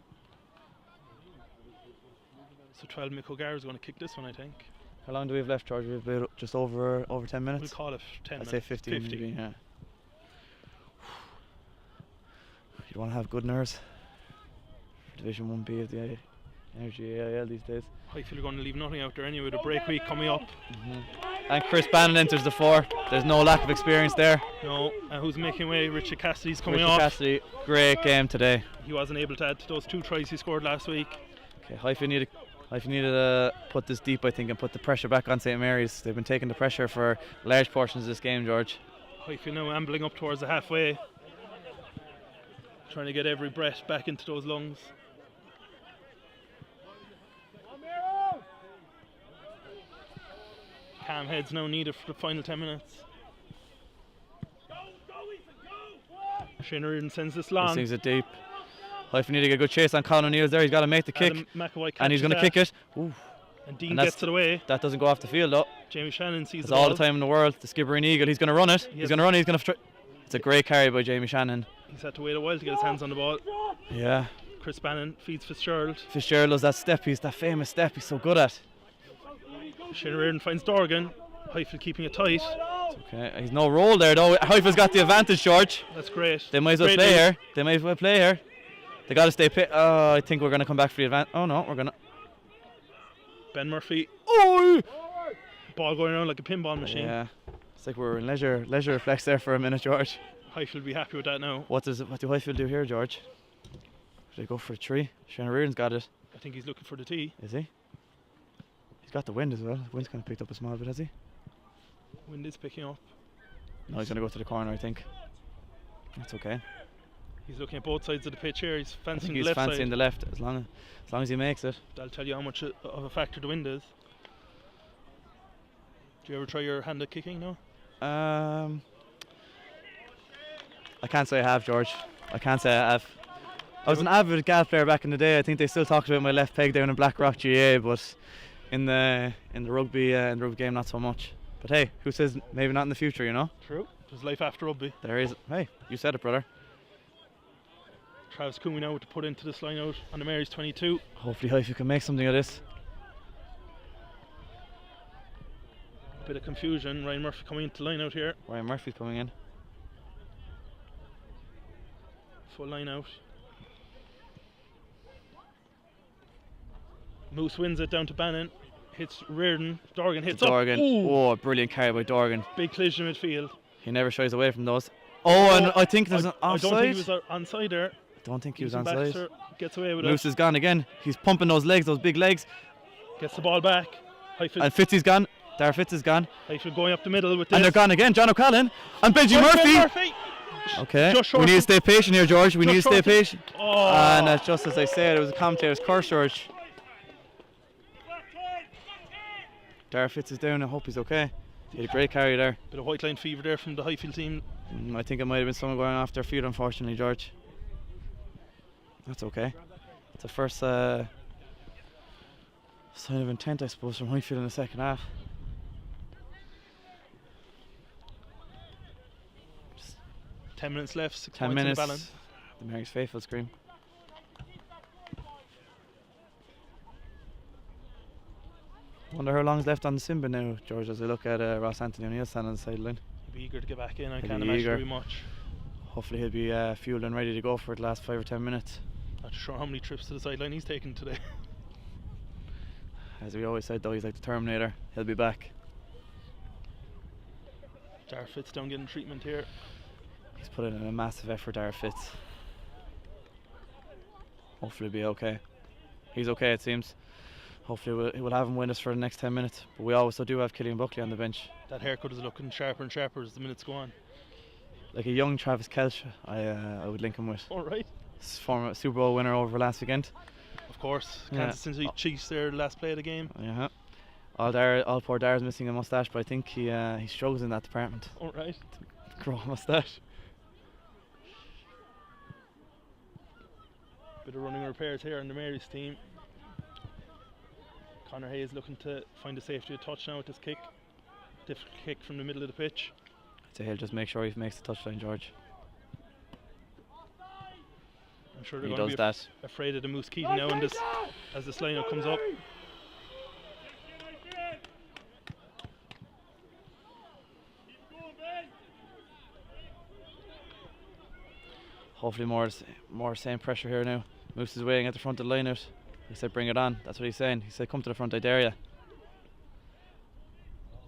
So 12 Mick O'Gara is going to kick this one, I think. How long do we have left, George? We've been just over 10 minutes. We'll call it 10 minutes. I'd say 15 maybe, yeah. You'd want to have good nerves. Division 1B of the Energy AIL these days. Highfield are going to leave nothing out there anyway with a break week coming up. And Chris Bannon enters the 4. There's no lack of experience there. No, and who's making way? Richard Cassidy's coming Richard off. Cassidy, great game today. He wasn't able to add to those 2 tries he scored last week. Okay, Highfield needed to put this deep, I think, and put the pressure back on St Mary's. They've been taking the pressure for large portions of this game, George. Highfield now ambling up towards the halfway, trying to get every breath back into those lungs. Calm heads now needed for the final 10 minutes. Shane Reardon sends this long. This thing's it deep. Highfield need to get a good chase on Colin O'Neill's there. He's got to make the kick. And he's going to kick it. Ooh. And Dean gets it away. That doesn't go off the field though. Jamie Shannon sees it all the time in the world. The Skibbereen Eagle. He's going to run it. He's going to run it. He's going to. It's a great carry by Jamie Shannon. He's had to wait a while to get his hands on the ball. Yeah. Chris Bannon feeds Fitzgerald. Fitzgerald does that step. He's that famous step. He's so good at. Shane Reardon finds Dorgan. Highfield keeping it tight. It's okay. He's no roll there though. Highfield's got the advantage, George. That's great. They might as well play here. They might as well play here. They got to stay pit. Oh, I think we're going to come back for the advantage. Oh no, we're going to. Ben Murphy. Oh! Ball going around like a pinball machine. Yeah. It's like we were in leisure reflex there for a minute, George. Highfield will be happy with that now. What do Highfield do here, George? Should they go for a 3? Shane Reardon's got it. I think he's looking for the tee. Is he? He's got the wind as well. The wind's kind of picked up a small bit, has he? Wind is picking up. No, he's going to go to the corner, I think. That's okay. He's looking at both sides of the pitch here. He's I think fancying he's the left fancying side. the left as long as he makes it. That'll tell you how much of a factor the wind is. Do you ever try your hand at kicking now? I can't say I have, George. I can't say I have. I was an avid golf player back in the day. I think they still talked about my left peg down in Blackrock GA, but in the rugby game not so much. But hey, who says maybe not in the future, you know? True. There's life after rugby. There is. Hey, you said it, brother. Travis Coomey now to put into this line out on the Mary's 22. Hopefully Highfield can make something of this. Bit of confusion. Ryan Murphy coming into line out here. Ryan Murphy's coming in. Full line out. Moose wins it down to Bannon. Hits Reardon. Dorgan hits Dorgan. up. Ooh. Oh, brilliant carry by Dorgan. Big collision in midfield. He never shies away from those. Oh, and I think there's an I offside. don't think he was onside there. Don't think he was Ethan onside. Baxter gets away with Moose it. is gone again. He's pumping those legs, those big legs. Gets the ball back. Highfield, And Fitzy's gone. Dar Fitz is gone. Highfield going up the middle with this. And they're gone again. John O'Callaghan and Benji Murphy. Okay. Just We short need to of- stay patient here, George. We just need to stay short of- patient. Oh. And just as I said, it was a commentator's curse, George. Dar Fitz is down. I hope he's okay. He had a great carry there. Bit of white line fever there from the Highfield team. I think it might have been someone going off their feet, unfortunately, George. That's okay. It's the first sign of intent, I suppose, from Highfield in the second half. 10 minutes left. 6 10 points in the minutes. balance. The Mary's faithful scream. Wonder how long's left on the Simba now, George, as I look at Ross Anthony O'Neill standing on the sideline. He'll be eager to get back in. I He'll can't be imagine eager. very much. Hopefully he'll be fueled and ready to go for the last 5 or 10 minutes. Not too sure how many trips to the sideline he's taken today. As we always said though, he's like the Terminator. He'll be back. Dar Fitz down getting treatment here. He's put in a massive effort, Dar Fitz. Hopefully he'll be okay. He's okay, it seems. Hopefully we'll have him win us for the next 10 minutes. But we also do have Killian Buckley on the bench. That haircut is looking sharper and sharper as the minutes go on. Like a young Travis Kelch, I would link him with. All right. Former Super Bowl winner over last weekend. Of course. Yeah. Kansas City Chiefs there last play of the game. Yeah. All poor Dar's missing a mustache, but I think he struggles in that department. All right. Grow a mustache. Bit of running repairs here on the Mary's team. Conor Hayes looking to find a safety of touch now with this kick. Difficult kick from the middle of the pitch. So he'll just make sure he makes the touchline, George. I'm sure they're He going does to be that. afraid of the Moose Keating now in this, as this lineup comes up. Hopefully more same pressure here now. Moose is waiting at the front of the lineout. He said bring it on. That's what he's saying. He said come to the front, I dare ya.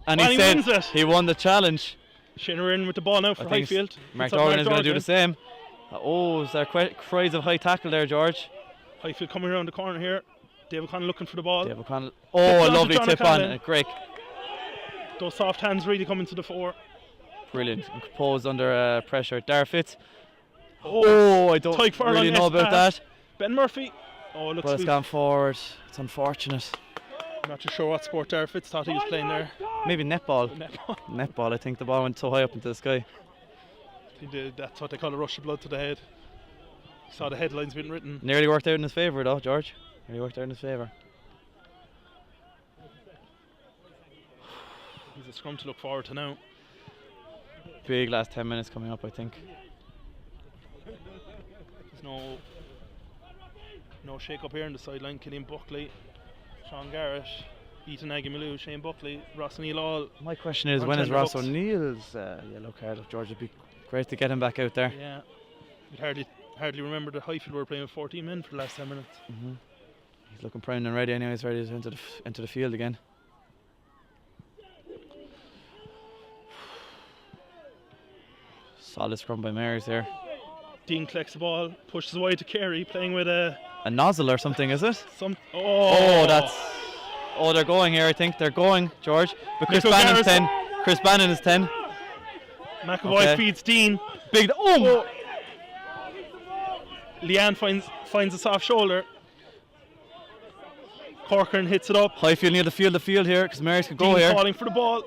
And And he he said wins it. he won the challenge. Shane in with the ball now for I think Highfield. Mark It's up Dorgan is going to do Dorgan. the same. Oh, is there cries of high tackle there, George? Highfield coming around the corner here. Dave O'Connell looking for the ball. Dave O'Connell. Tip Oh, a on to lovely John tip on. O'Callaghan. Great. Those soft hands really coming to the fore. Brilliant. Composed under pressure. Dar Fitz. Oh, Oh, I don't Tyke Furlong really know missed about pass. that. Ben Murphy. Oh, looks But it's loose. gone forward. It's unfortunate. Not too sure what sport there. Fitz thought he was playing there. Maybe netball. Netball. Netball. I think the ball went so high up into the sky. He did. That's what they call a rush of blood to the head. Saw the headlines being written. Nearly worked out in his favour though, George. Nearly worked out in his favour. He's a scrum to look forward to now. Big last 10 minutes coming up, I think. There's no shake up here on the sideline. Killian Buckley, Sean Garrett, Ethan Aguimalou, Shane Buckley, Ross O'Neill all. My question is, On when is tender Ross hooks. O'Neill's yellow card up, George? It'd be great to get him back out there. Yeah. You'd hardly remember that Highfield were playing with 14 men for the last 10 minutes. He's looking primed and ready anyway. He's ready to enter the field again. Solid scrum by Mary's here. Dean collects the ball, pushes wide to Carey, playing with a nozzle or something, is it? Oh, They're going here, I think. They're going, George. But Chris Nico Bannon's Garrison. 10. Chris Bannon is 10. McAvoy feeds Dean. Big. Oh! Leanne finds a soft shoulder. Corcoran hits it up. Highfield near the field here, because Mary's could go Dean here. falling for the ball.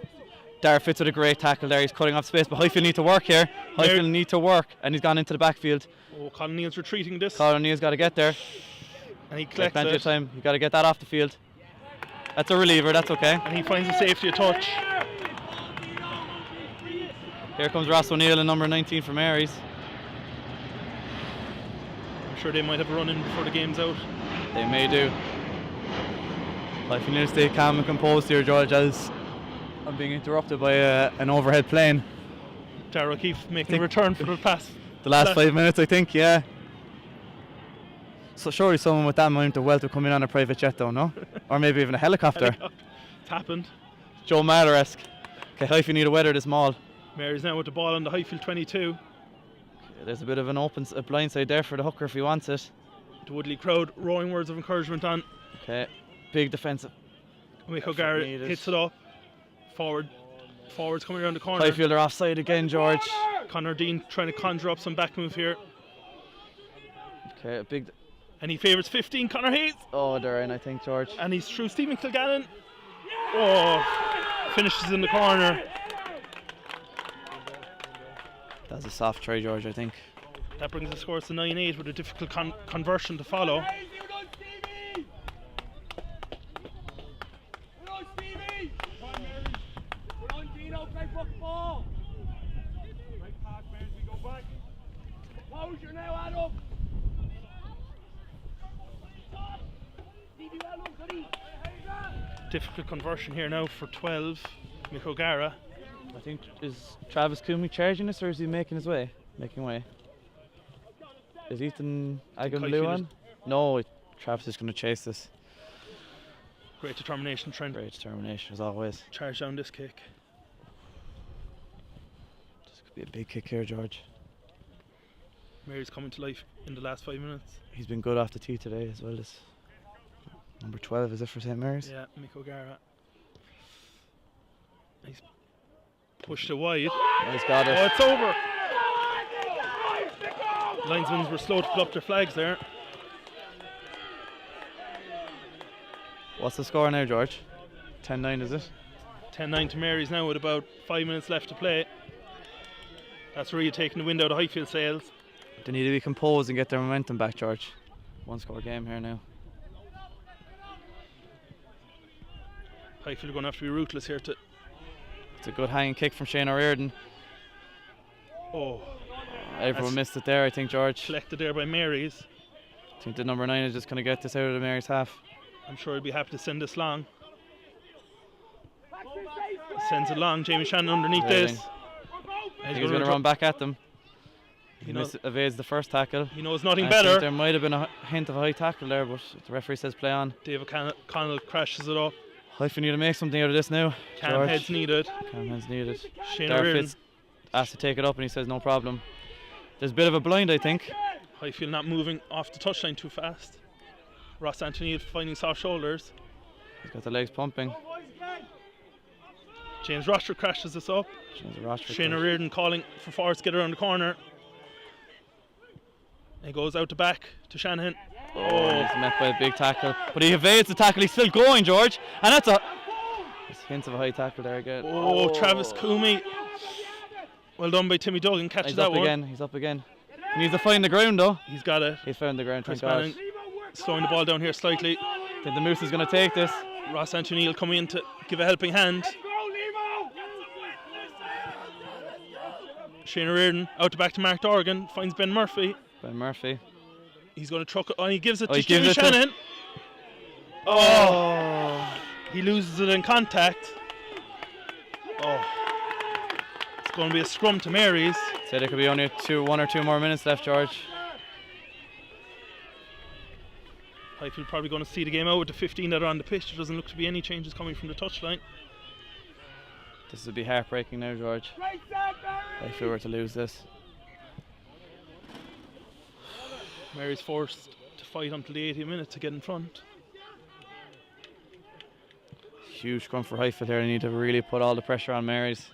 Dara Fitz with a great tackle there. He's cutting off space, but Highfield need to work here. Highfield need to work, and he's gone into the backfield. Oh, Colin Neal's retreating this. Colin Neal's got to get there. And he collects plenty it. of time. You got to get that off the field. That's a reliever. That's okay. And he finds a safety, a touch. Here comes Ross O'Neill in number 19 for Mary's. I'm sure they might have a run in before the game's out. They may do. Highfield need to stay calm and composed here, George, as I'm being interrupted by an overhead plane. Darragh O'Keefe making a return for the pass. The last 5 minutes, I think, yeah. So surely someone with that amount of wealth would come in on a private jet, though, no? Or maybe even a helicopter. It's happened. Joe Mahler-esque. Okay, Highfield need to weather this maul. Mary's now with the ball on the Highfield 22. Okay, there's a bit of an a blind side there for the hooker if he wants it. The Woodley crowd roaring words of encouragement on. Okay, big defensive. Mick O'Gara hits it up. Forwards coming around the corner. Highfield are offside again, George. Conor Dean trying to conjure up some back move here. Okay, a big. And he favours 15, Conor Hayes. Oh, they're in, I think, George. And he's through Stephen Kilgannon. Oh, finishes in the corner. That's a soft try, George, I think. That brings the score to 9-8 with a difficult conversion to follow. Difficult conversion here now for 12. Mick O'Gara. I think, is Travis Coomey charging this, or is he making his way? Making way. Is Ethan Agamblue on? No, Travis is going to chase this. Great determination, Trent. Great determination, as always. Charge down this kick. This could be a big kick here, George. Mary's coming to life in the last 5 minutes. He's been good off the tee today as well. As number 12, is it for St. Mary's? Yeah, Mick O'Gara. He's pushed it wide. Oh, he's got it. Oh, it's over. Linesmen were slow to pull up their flags there. What's the score now, George? 10-9, is it? 10-9 to Mary's now with about 5 minutes left to play. That's really taking the wind out of Highfield sails. They need to be composed and get their momentum back, George. One score game here now. Highfield are going to have to be ruthless here to... It's a good hanging kick from Shane O'Riordan. Oh. Everyone missed it there, I think, George. Collected there by Mary's. I think the number 9 is just going to get this out of the Mary's half. I'm sure he'll be happy to send this long. Sends it long. Jamie Shannon underneath this. I think he's going to run back at them. He evades the first tackle. He knows nothing I better. think there might have been a hint of a high tackle there, but the referee says play on. David Connell crashes it up. Highfield need to make something out of this now. Cam heads needed. Cam heads needed. Shane Darragh O'Riordan Fitz asked to take it up and he says no problem. There's a bit of a blind, I think. Highfield not moving off the touchline too fast. Ross Anthony finding soft shoulders. He's got the legs pumping. James Rochford crashes this up. Shane O'Riordan calling for Forrest to get around the corner. He goes out the back to Shanahan. Oh, he's met by a big tackle. But he evades the tackle. He's still going, George. And that's there's hints of a high tackle there again. Oh, Travis Coomey. Well done by Timmy Duggan. Catches that one. He's up again. He needs to find the ground, though. He's got it. He's found the ground, Chris thank God. Bannon slowing the ball down here slightly. I think the Moose is going to take this. Ross Anthony will come in to give a helping hand. Shane O'Riordan out the back to Mark Dorgan. Finds Ben Murphy. Ben Murphy. He's going to truck it. Oh, he gives it to Jimmy Jimmy Shannon. He loses it in contact. Oh. It's going to be a scrum to Mary's. So there could be only 1 or 2 more minutes left, George. Highfield probably going to see the game out with the 15 that are on the pitch. There doesn't look to be any changes coming from the touchline. This would be heartbreaking now, George. If we were to lose this. Mary's forced to fight until the 80th minute to get in front. Huge scrum for Highfield here. They need to really put all the pressure on Mary's.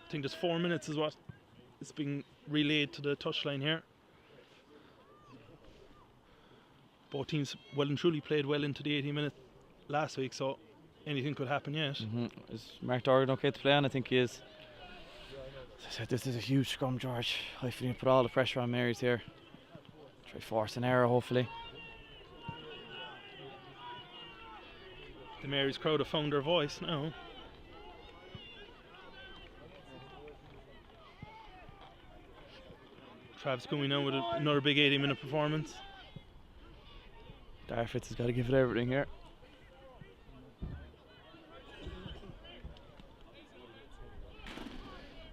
I think just 4 minutes is what is being relayed to the touchline here. Both teams well and truly played well into the 80 minute last week, so anything could happen yet. Is Mark Dorgan okay to play on? I think he is. As I said, this is a huge scrum, George. Highfield need to put all the pressure on Mary's here. Try force an error, hopefully. The Mary's crowd have found their voice now. Travis coming now with another big 80-minute performance. Darfitz has got to give it everything here.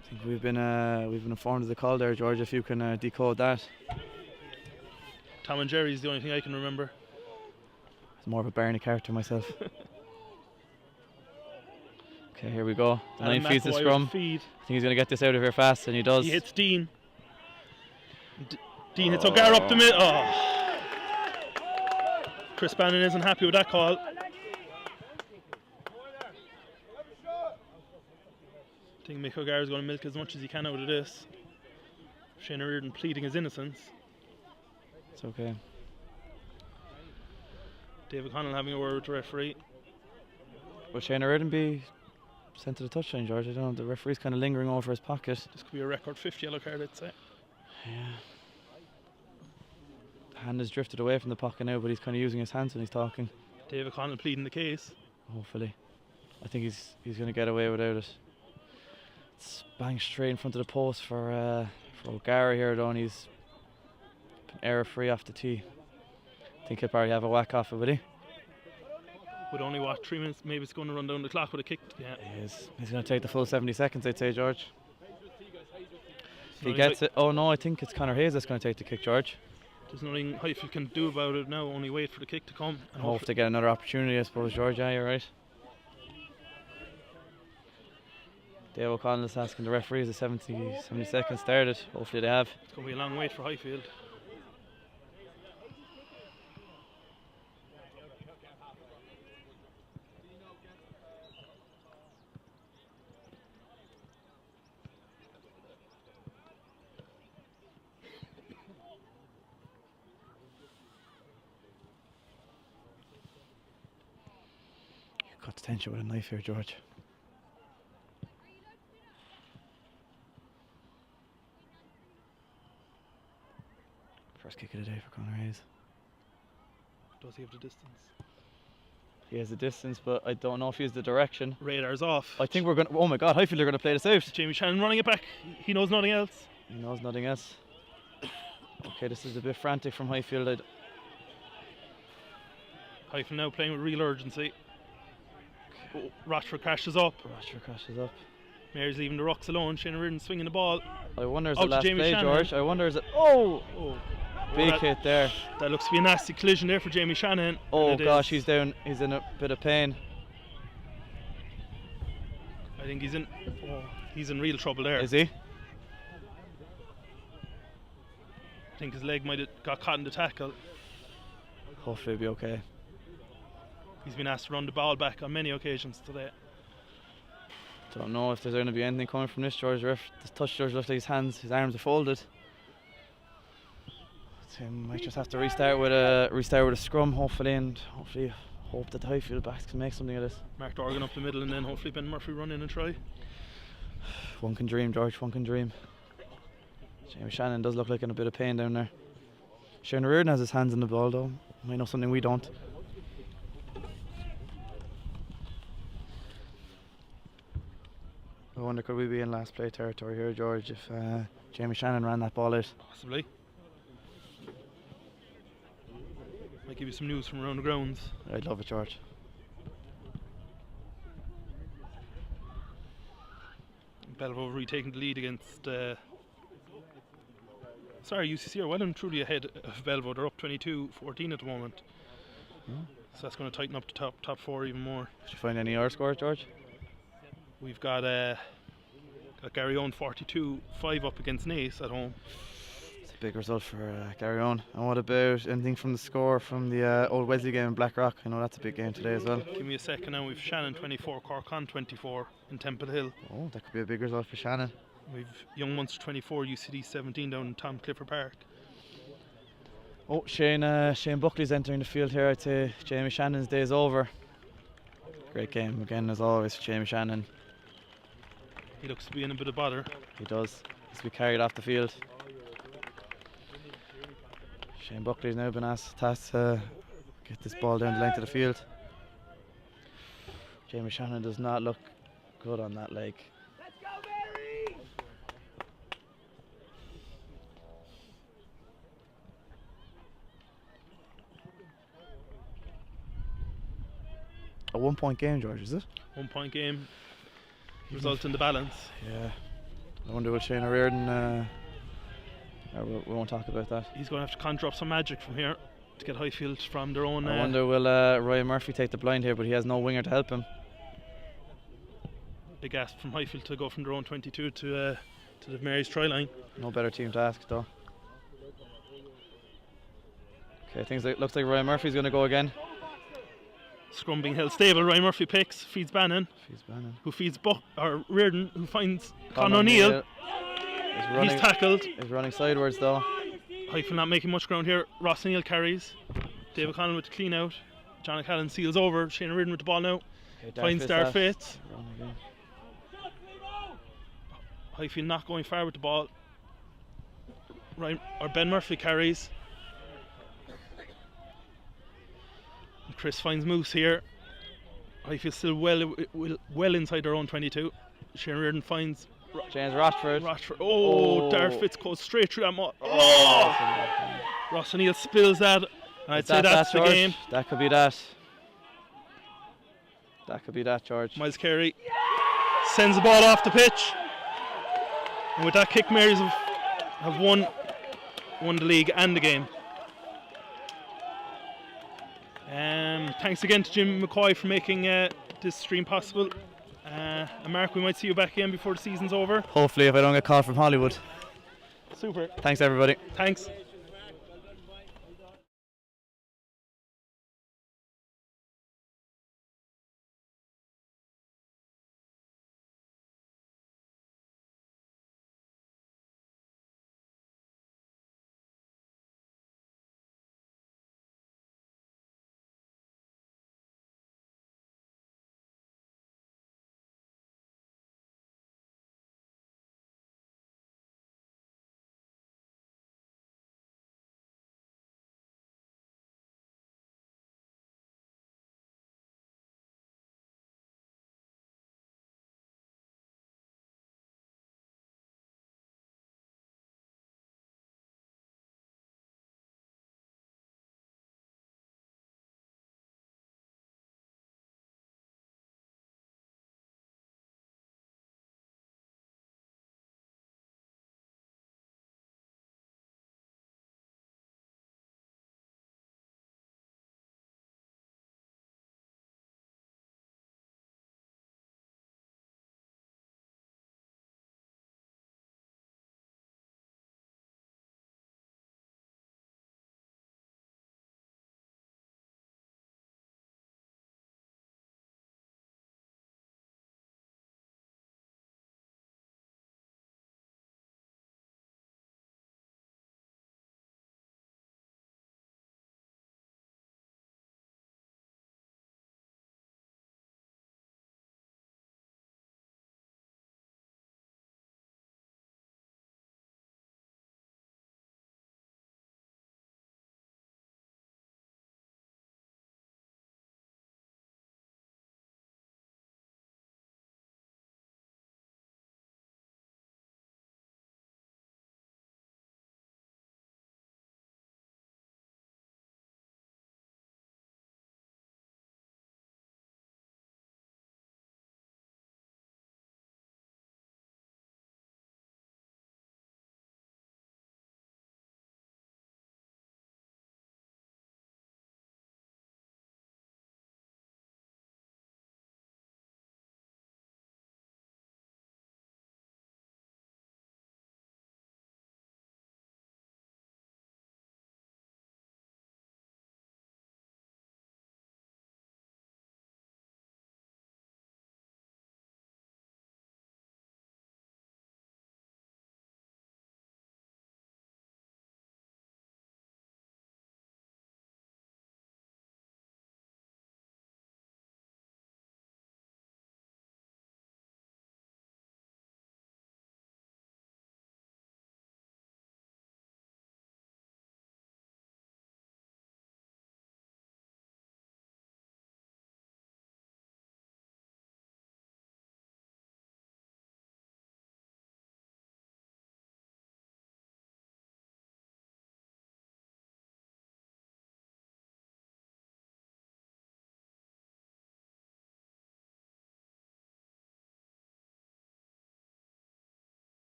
I think we've been informed of the call there, George. If you can decode that. Tom and Jerry is the only thing I can remember. It's more of a Barney character myself. Okay, here we go. The line feeds the scrum. I think he's going to get this out of here fast, and he does. He hits Dean. Dean hits O'Gara up the middle. Oh. Chris Bannon isn't happy with that call. I think Mick O'Gara is going to milk as much as he can out of this. Shane Reardon pleading his innocence. It's okay. David Connell having a word with the referee. Will Shane Reardon be sent to the touchline, George? I don't know. The referee's kind of lingering over his pocket. This could be a record 5th yellow card, I'd say. Yeah. The hand has drifted away from the pocket now, but he's kind of using his hands when he's talking. David Connell pleading the case. Hopefully. I think he's going to get away without it. It's bang straight in front of the post for O'Gara here, though, and he's error free off the tee. I think he'll probably have a whack off it, would he? With only, what, 3 minutes? Maybe it's going to run down the clock with a kick. Yeah. He is. He's going to take the full 70 seconds, I'd say, George. If he gets it. Oh, no, I think it's Conor Hayes that's going to take the kick, George. There's nothing Highfield can do about it now, only wait for the kick to come. And hope to get another opportunity, I suppose, George. Yeah, you're right. Dave O'Connell is asking the referees the 70 seconds started. Hopefully they have. It's going to be a long wait for Highfield. You cut the tension with a knife here, George. First kick of the day for Conor Hayes. Does he have the distance? He has the distance, but I don't know if he has the direction. Radar's off. I think we're going to... Oh my God, Highfield are going to play this out. Jamie Shannon running it back. He knows nothing else. He knows nothing else. Okay, this is a bit frantic from Highfield. Highfield now playing with real urgency. Oh, Rochford crashes up. Mary's leaving the rocks alone. Shane Reardon swinging the ball. I wonder is it last play, Shannon. George? I wonder is it... Oh! Big that, hit there. That looks to be a nasty collision there for Jamie Shannon. Oh gosh, he's down. He's in a bit of pain. I think he's in real trouble there. Is he? I think his leg might have got caught in the tackle. Hopefully he'll be okay. He's been asked to run the ball back on many occasions today. Don't know if there's going to be anything coming from this, George. The touch George looks like his arms are folded. So he might just have to restart with a scrum, hopefully, and hope that the Highfield backs can make something of this. Mark Dorgan up the middle, and then hopefully Ben Murphy run in and try. One can dream, George. One can dream. Jamie Shannon does look like in a bit of pain down there. Shane Reardon has his hands on the ball, though. Might know something we don't. I wonder could we be in last play territory here, George, if Jamie Shannon ran that ball out. Possibly. Might give you some news from around the grounds. I'd love it, George. Belvo retaking the lead against UCC are well and truly ahead of Belvo. They're up 22-14 at the moment. So that's going to tighten up the top four even more. Did you find any other scores, George? We've got Garryowen 42-5 up against Naas at home. It's a big result for Garryowen. And what about anything from the score from the Old Wesley game in Blackrock? I know that's a big game today as well. Give me a second now. We've Shannon 24, Corkon 24 in Temple Hill. Oh, that could be a big result for Shannon. We've Young Munster 24, UCD 17 down in Tom Clifford Park. Oh, Shane Buckley's entering the field here. I'd say Jamie Shannon's day is over. Great game again as always for Jamie Shannon. He looks to be in a bit of bother. He does. He's to be carried off the field. Shane Buckley's now been tasked to get this ball down the length of the field. Jamie Shannon does not look good on that leg. Let's go, Mary! A 1 point game, George, is it? 1 point game. Result in the balance. Yeah. I wonder will Shane O'Riordan. We won't talk about that. He's going to have to conjure up some magic from here to get Highfield from their own. I wonder will Ryan Murphy take the blind here, but he has no winger to help him. Big ask from Highfield to go from their own 22 to the Mary's try line. No better team to ask though. Okay, looks like Ryan Murphy's going to go again. Scrum being held stable. Ryan Murphy picks, feeds Bannon, who feeds Reardon, who finds Con O'Neill. He's tackled. He's running sideways though. Highfield not making much ground here. Ross O'Neill carries. David Conlon with the clean out. John O'Callaghan seals over. Shane Reardon with the ball now. Finds Darface. Highfield not going far with the ball. Ben Murphy carries. And Chris finds Moose here. Highfield still well inside their own 22. Shane Reardon finds James Rochford. Darfitz goes straight through that. Ross O'Neill spills that, and I'd say that's the game. That could be that. That could be that, George. Miles Carey sends the ball off the pitch, and with that kick, Marys have won the league and the game. Thanks again to Jim McCoy for making this stream possible. And Mark, we might see you back again before the season's over. Hopefully, if I don't get called from Hollywood. Super. Thanks, everybody. Thanks.